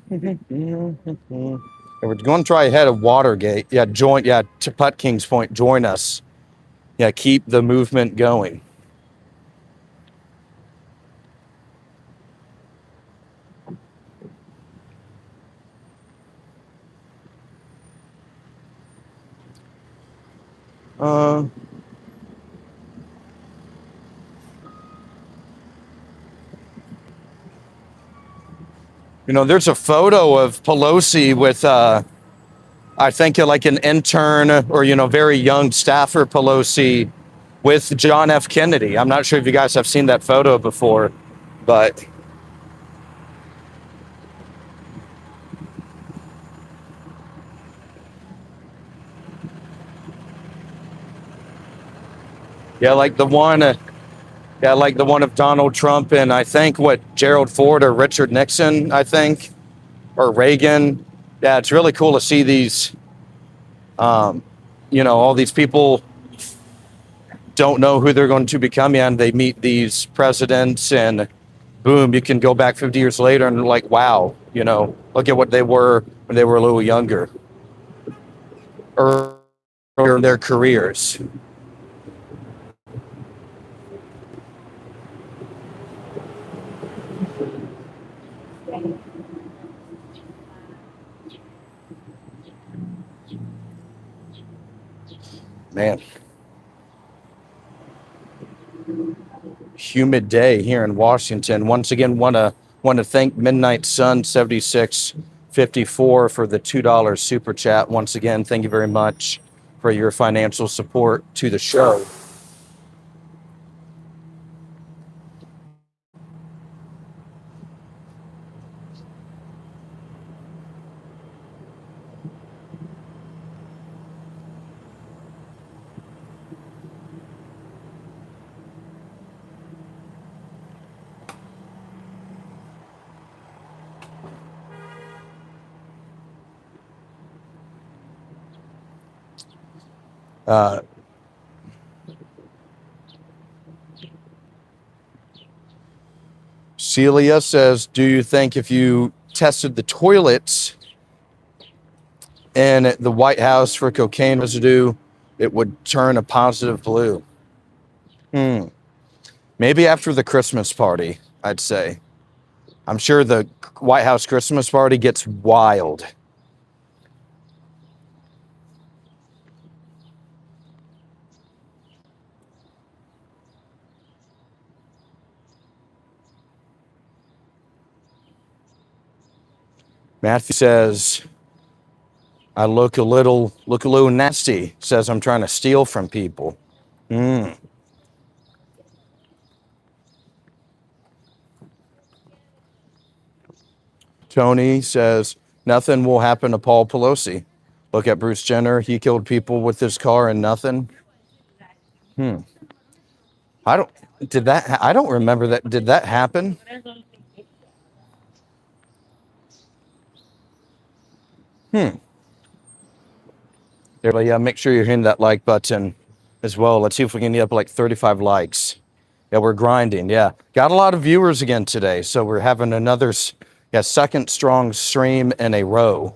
going to try ahead of Watergate. Yeah, to Putt King's point, join us. Yeah, keep the movement going. There's a photo of Pelosi with, I think, like an intern or, very young staffer Pelosi with John F. Kennedy. I'm not sure if you guys have seen that photo before, but. Yeah, like the one of Donald Trump and I think Gerald Ford or Richard Nixon, I think, or Reagan. Yeah, it's really cool to see these, all these people don't know who they're going to become and they meet these presidents and boom, you can go back 50 years later and like, wow, look at what they were when they were a little younger or in their careers. Man. Humid day here in Washington. Once again, want to thank Midnight Sun 7654 for the $2 super chat. Once again, thank you very much for your financial support to the show. Celia says, do you think if you tested the toilets in the White House for cocaine residue, it would turn a positive blue? Maybe after the Christmas party, I'd say. I'm sure the White House Christmas party gets wild. Matthew says, I look a little nasty. Says I'm trying to steal from people. Tony says, nothing will happen to Paul Pelosi. Look at Bruce Jenner. He killed people with his car and nothing. I don't remember that. Did that happen? Everybody, yeah, make sure you're hitting that like button as well. Let's see if we can get up like 35 likes. Yeah, we're grinding. Yeah, got a lot of viewers again today, so we're having another second strong stream in a row.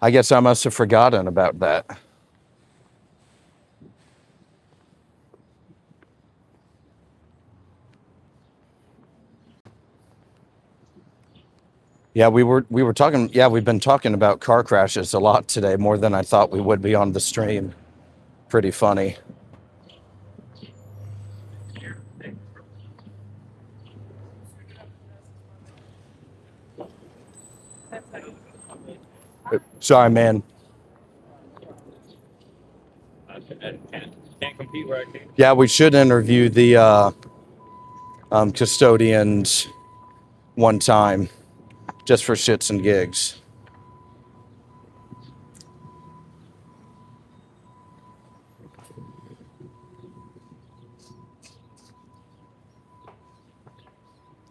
I guess I must have forgotten about that. Yeah, we were talking. Yeah, we've been talking about car crashes a lot today, more than I thought we would be on the stream. Pretty funny. Sorry, man. Can't compete where I came. Yeah, we should interview the custodians one time, just for shits and gigs.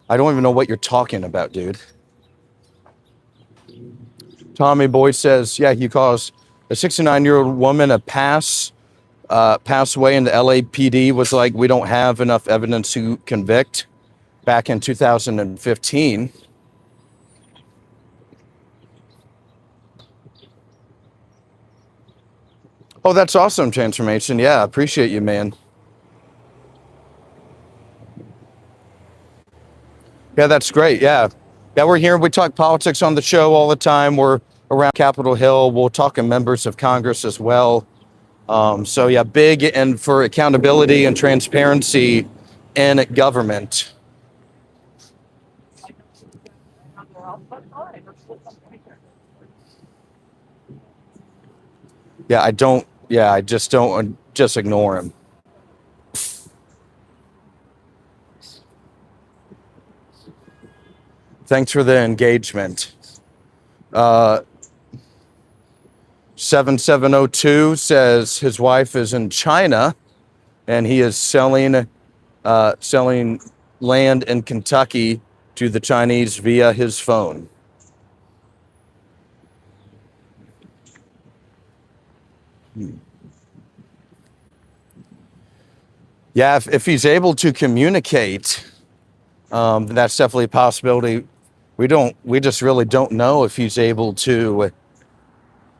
I don't even know what you're talking about, dude. Tommy Boy says, yeah, he caused a 69-year-old woman a pass away, and the LAPD was like, we don't have enough evidence to convict back in 2015. Oh, that's awesome, Transformation. Yeah, appreciate you, man. Yeah, that's great. Yeah. Yeah, we're here. We talk politics on the show all the time. We're around Capitol Hill. We'll talk to members of Congress as well. So yeah, big and for accountability and transparency in government. Yeah, I just don't, just ignore him. Thanks for the engagement. 7702 says his wife is in China and he is selling land in Kentucky to the Chinese via his phone. Yeah, if he's able to communicate, that's definitely a possibility. We just really don't know if he's able to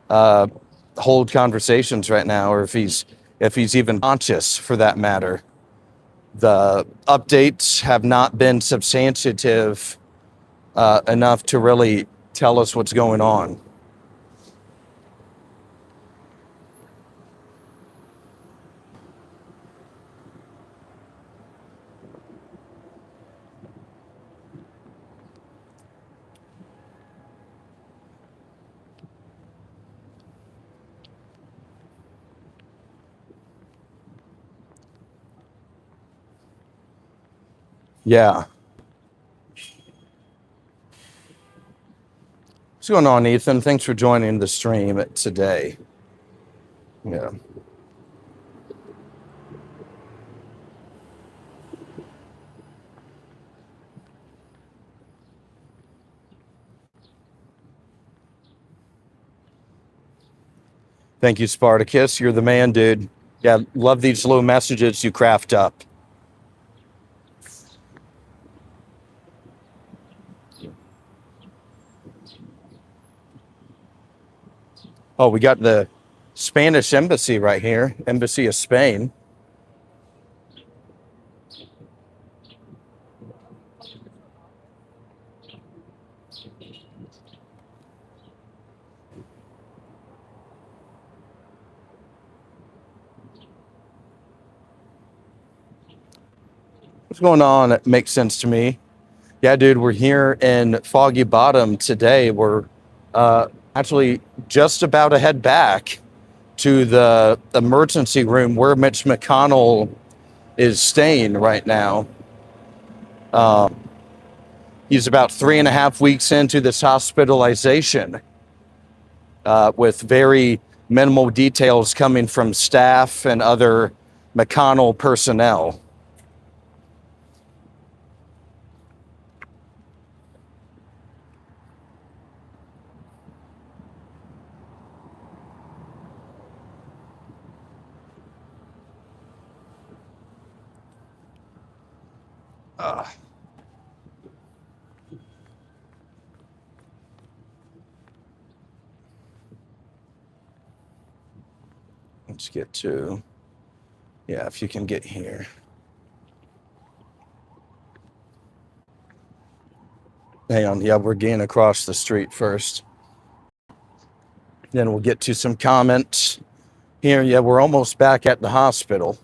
hold conversations right now, or if he's even conscious, for that matter. The updates have not been substantive enough to really tell us what's going on. Yeah. What's going on, Ethan? Thanks for joining the stream today. Yeah. Thank you, Spartacus. You're the man, dude. Yeah, love these little messages you craft up. Oh, we got the Spanish embassy right here, Embassy of Spain. What's going on? It makes sense to me. Yeah, dude, we're here in Foggy Bottom today. We're actually just about to head back to the emergency room where Mitch McConnell is staying right now. He's about 3.5 weeks into this hospitalization with very minimal details coming from staff and other McConnell personnel. Uh, let's get to, yeah, if you can get here. Hang on, yeah, we're getting across the street first. Then we'll get to some comments here. Yeah, we're almost back at the hospital.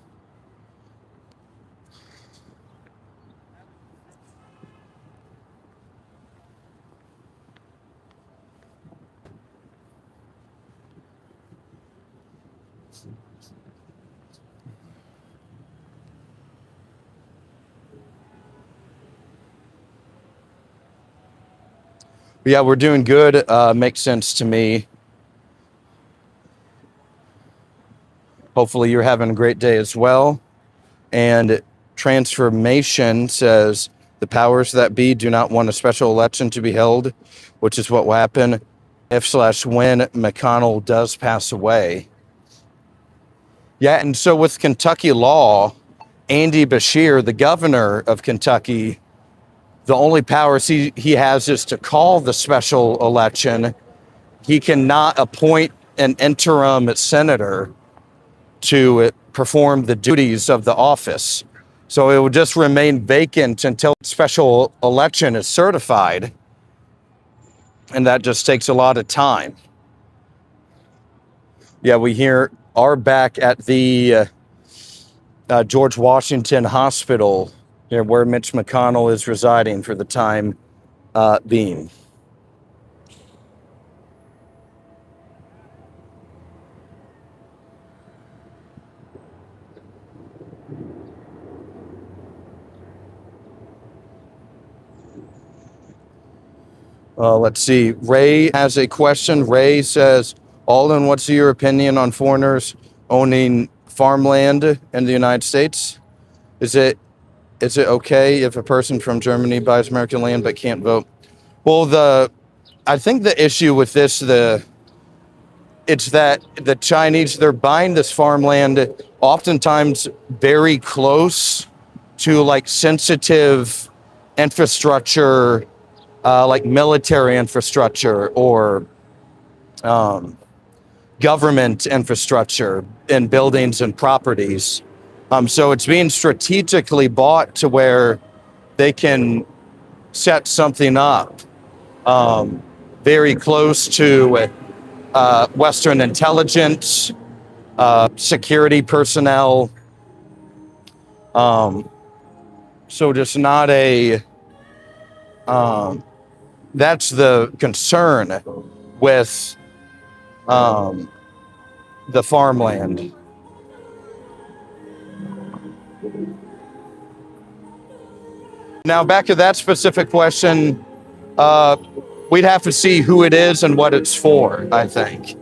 Yeah, we're doing good. Makes sense to me. Hopefully you're having a great day as well. And Transformation says the powers that be do not want a special election to be held, which is what will happen if/when McConnell does pass away. Yeah, and so with Kentucky law, Andy Beshear, the governor of Kentucky, the only powers he has is to call the special election. He cannot appoint an interim senator to perform the duties of the office. So it will just remain vacant until special election is certified. And that just takes a lot of time. Yeah, we here are back at the George Washington Hospital, where Mitch McConnell is residing for the time being. Let's see. Ray has a question. Ray says, Alden, what's your opinion on foreigners owning farmland in the United States? Is it okay if a person from Germany buys American land but can't vote? Well, I think the issue with this, it's that the Chinese, they're buying this farmland oftentimes very close to like sensitive infrastructure, like military infrastructure or government infrastructure in buildings and properties. So it's being strategically bought to where they can set something up very close to Western intelligence, security personnel. So just not a, that's the concern with the farmland. Now, back to that specific question, we'd have to see who it is and what it's for, I think.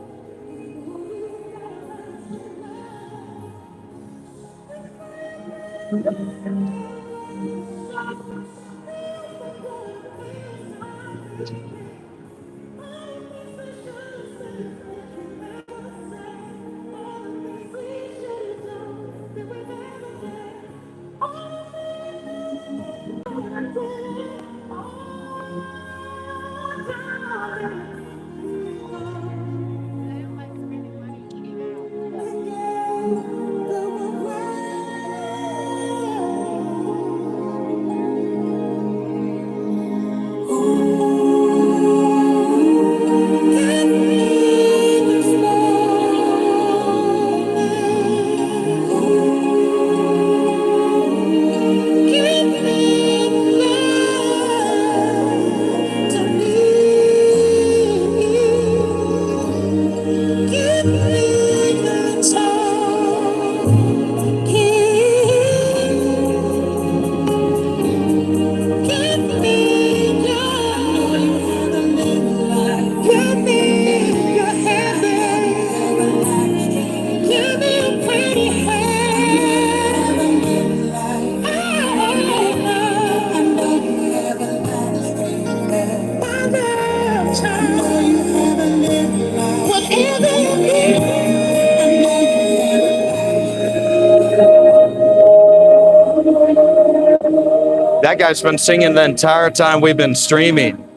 That guy's been singing the entire time we've been streaming.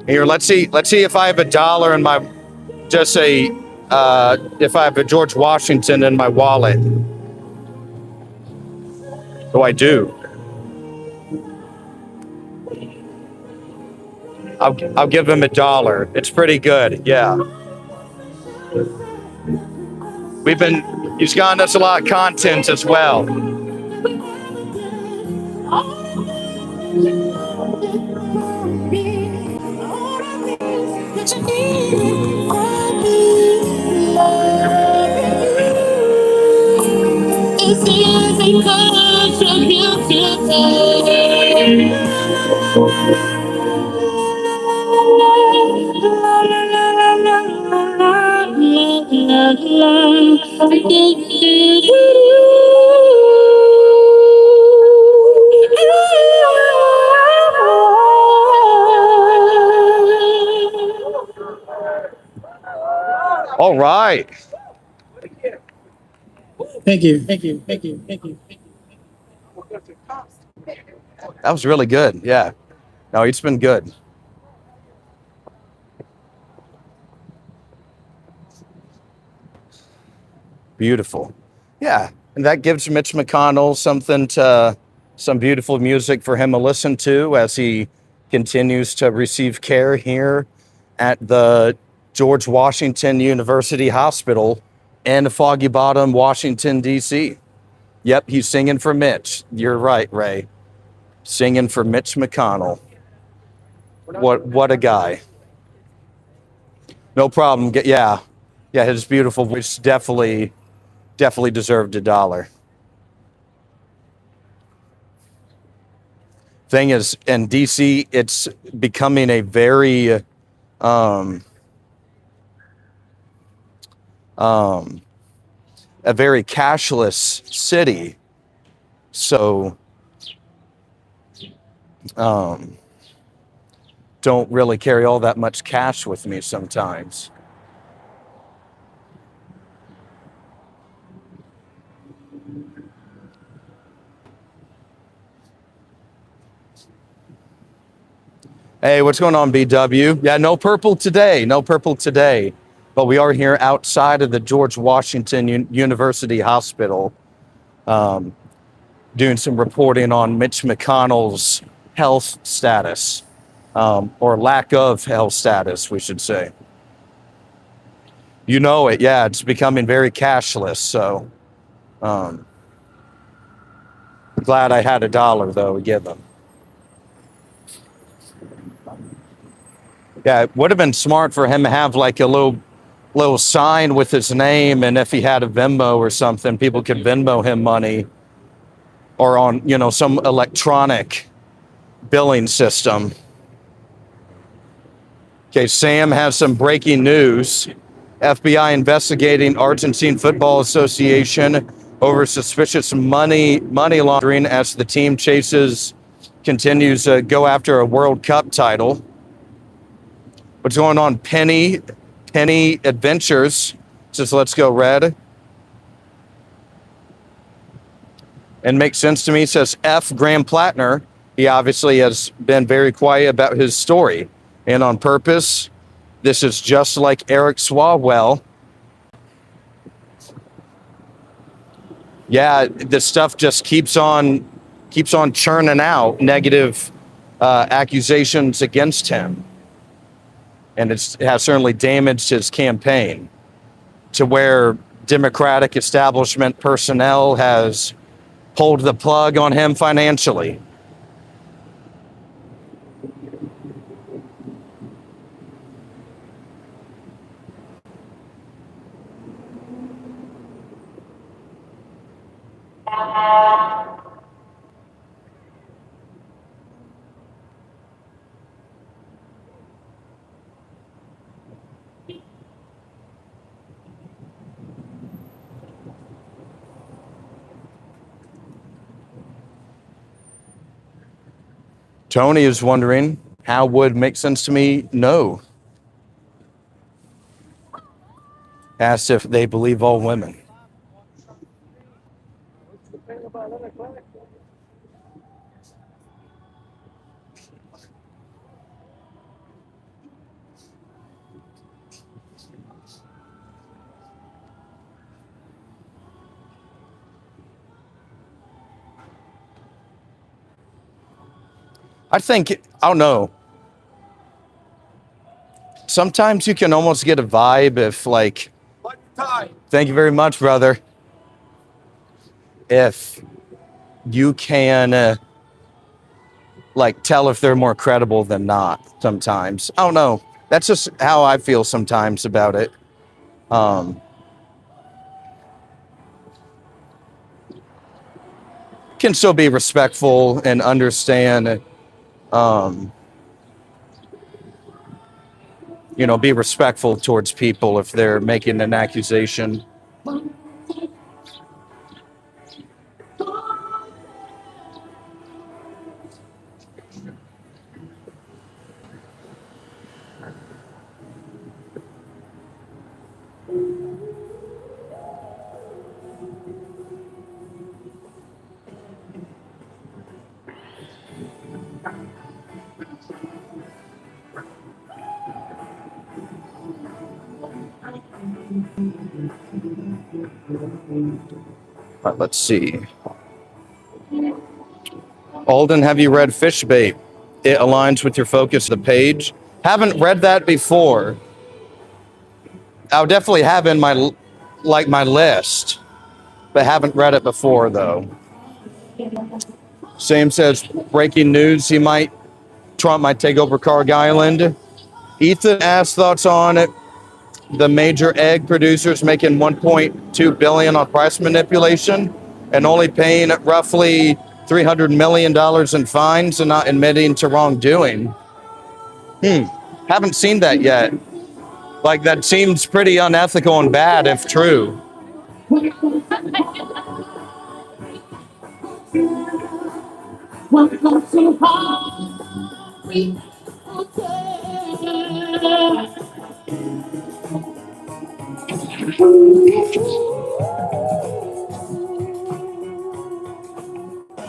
Here, let's see if I have $1 in my, just say, if I have a George Washington in my wallet. Oh, I do. I'll give him $1. It's pretty good, yeah. He's gotten us a lot of content as well. All right. Thank you. Thank you. Thank you. Thank you. That was really good. Yeah. No, it's been good. Beautiful. Yeah. And that gives Mitch McConnell some beautiful music for him to listen to as he continues to receive care here at the George Washington University Hospital in Foggy Bottom, Washington, D.C. Yep, he's singing for Mitch. You're right, Ray. Singing for Mitch McConnell. What a guy. No problem. Yeah, his beautiful voice definitely deserved $1. Thing is, in DC, it's becoming a very cashless city. So don't really carry all that much cash with me sometimes. Hey, what's going on, BW? Yeah, no purple today. But we are here outside of the George Washington University Hospital doing some reporting on Mitch McConnell's health status, or lack of health status, we should say. You know it, yeah, it's becoming very cashless, so glad I had $1, though, to give him. Yeah, it would have been smart for him to have like a little sign with his name, and if he had a Venmo or something, people could Venmo him money, or on, some electronic billing system. Okay, Sam has some breaking news. FBI investigating Argentine Football Association over suspicious money laundering as the team continues to go after a World Cup title. What's going on? Penny Adventures says, let's go red. And makes sense to me, says F. Graham Plattner. He obviously has been very quiet about his story. And on purpose, this is just like Eric Swalwell. Yeah, this stuff just keeps on churning out negative accusations against him. And it has certainly damaged his campaign to where Democratic establishment personnel has pulled the plug on him financially. Tony is wondering, how would make sense to me? No. Asked if they believe all women. I think, I don't know. Sometimes you can almost get a vibe if, like, thank you very much, brother. If you can, like, tell if they're more credible than not sometimes. I don't know. That's just how I feel sometimes about it. Can still be respectful and understand, be respectful towards people if they're making an accusation. Let's see. Alden, have you read Fishbait? It aligns with your focus of the page. Haven't read that before. I'll definitely have in my list, but haven't read it before though. Sam says breaking news: Trump might take over Carg Island. Ethan asks thoughts on it. The major egg producers making 1.2 billion on price manipulation and only paying roughly $300 million in fines and not admitting to wrongdoing. Haven't seen that yet. Like, that seems pretty unethical and bad if true.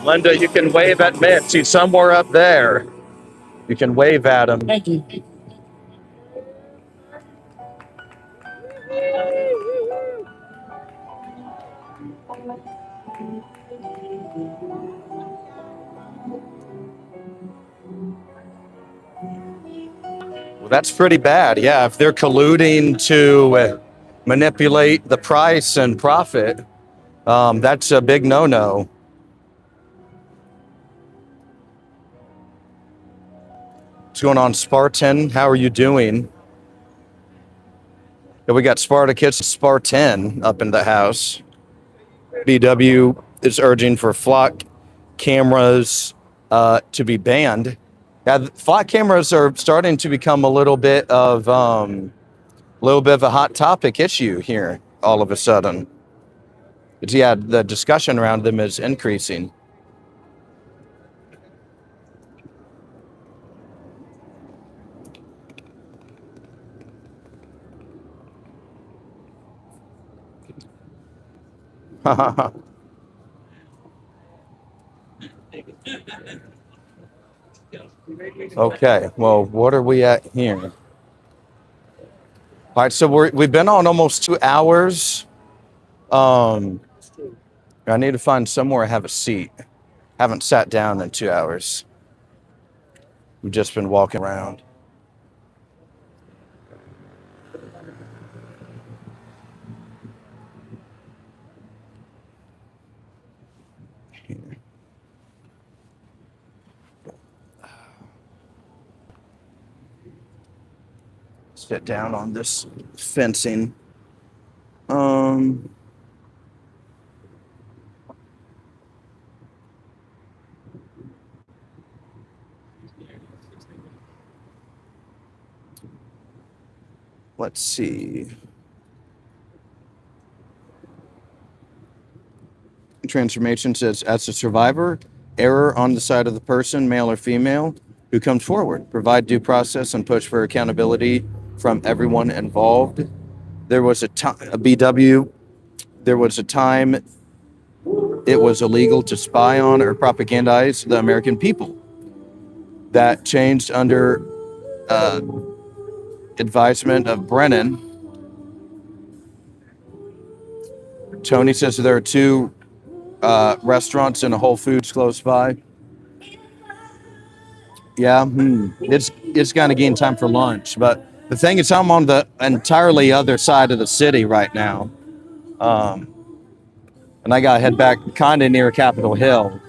Linda, you can wave at Mitch. He's somewhere up there. You can wave at him. Thank you. Well, that's pretty bad. Yeah, if they're colluding to manipulate the price and profit, that's a big no-no. What's going on, Spartan? How are you doing? Yeah, we got Spartacus and Spartan up in the house. BW is urging for flock cameras to be banned. Yeah, flock cameras are starting to become a little bit of a hot topic issue here all of a sudden. Yeah, the discussion around them is increasing. Okay, well, what are we at here? All right, so we've been on almost 2 hours. I need to find somewhere I have a seat. Haven't sat down in 2 hours. We've just been walking around. Sit down on this fencing. Let's see. Transformation says, as a survivor, error on the side of the person, male or female, who comes forward. Provide due process and push for accountability from everyone involved. There was a BW, there was a time it was illegal to spy on or propagandize the American people. That changed under advisement of Brennan. Tony says there are 2 restaurants and a Whole Foods close by. Yeah, it's kind of getting time for lunch. But the thing is, I'm on the entirely other side of the city right now, um, and I gotta head back kind of near Capitol Hill.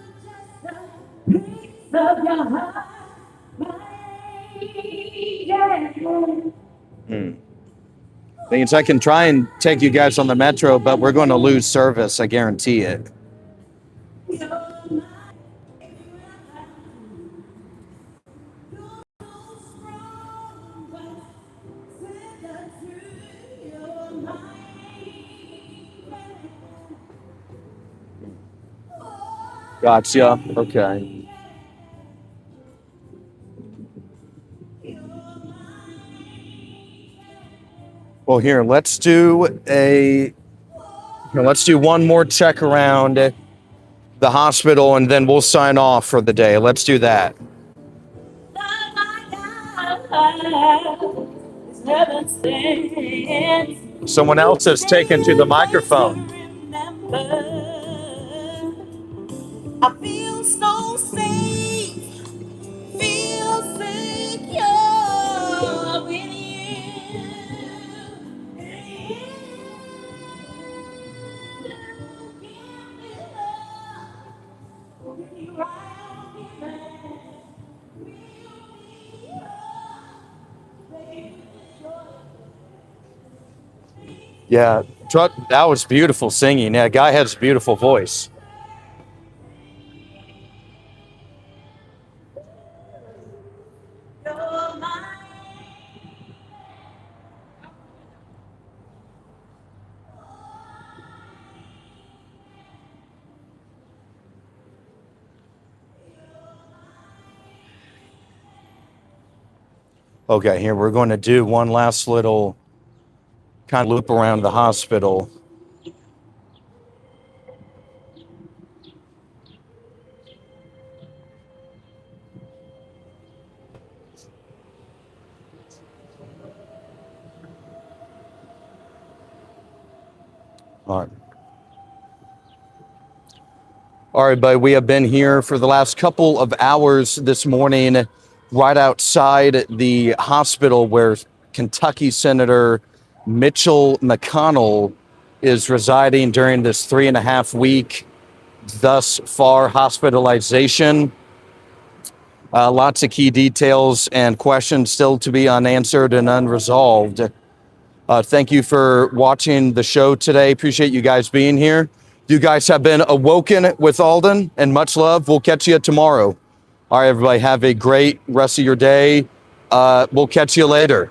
Hmm. Thing is, I can try and take you guys on the metro, but we're going to lose service. I guarantee it. Gotcha. Okay. Well, let's do one more check around the hospital, and then we'll sign off for the day. Let's do that. Someone else has taken to the microphone. I feel so safe, feel secure with Yeah, that was beautiful singing. Yeah, guy has a beautiful voice. Okay, here we're going to do one last little kind of loop around the hospital. All right. All right, buddy, we have been here for the last couple of hours this morning, right outside the hospital where Kentucky Senator Mitchell McConnell is residing during this 3.5 week thus far hospitalization. Lots of key details and questions still to be unanswered and unresolved. Thank you for watching the show today. Appreciate you guys being here. You guys have been Awoken with Aulden, and much love. We'll catch you tomorrow. All right, everybody, have a great rest of your day. We'll catch you later.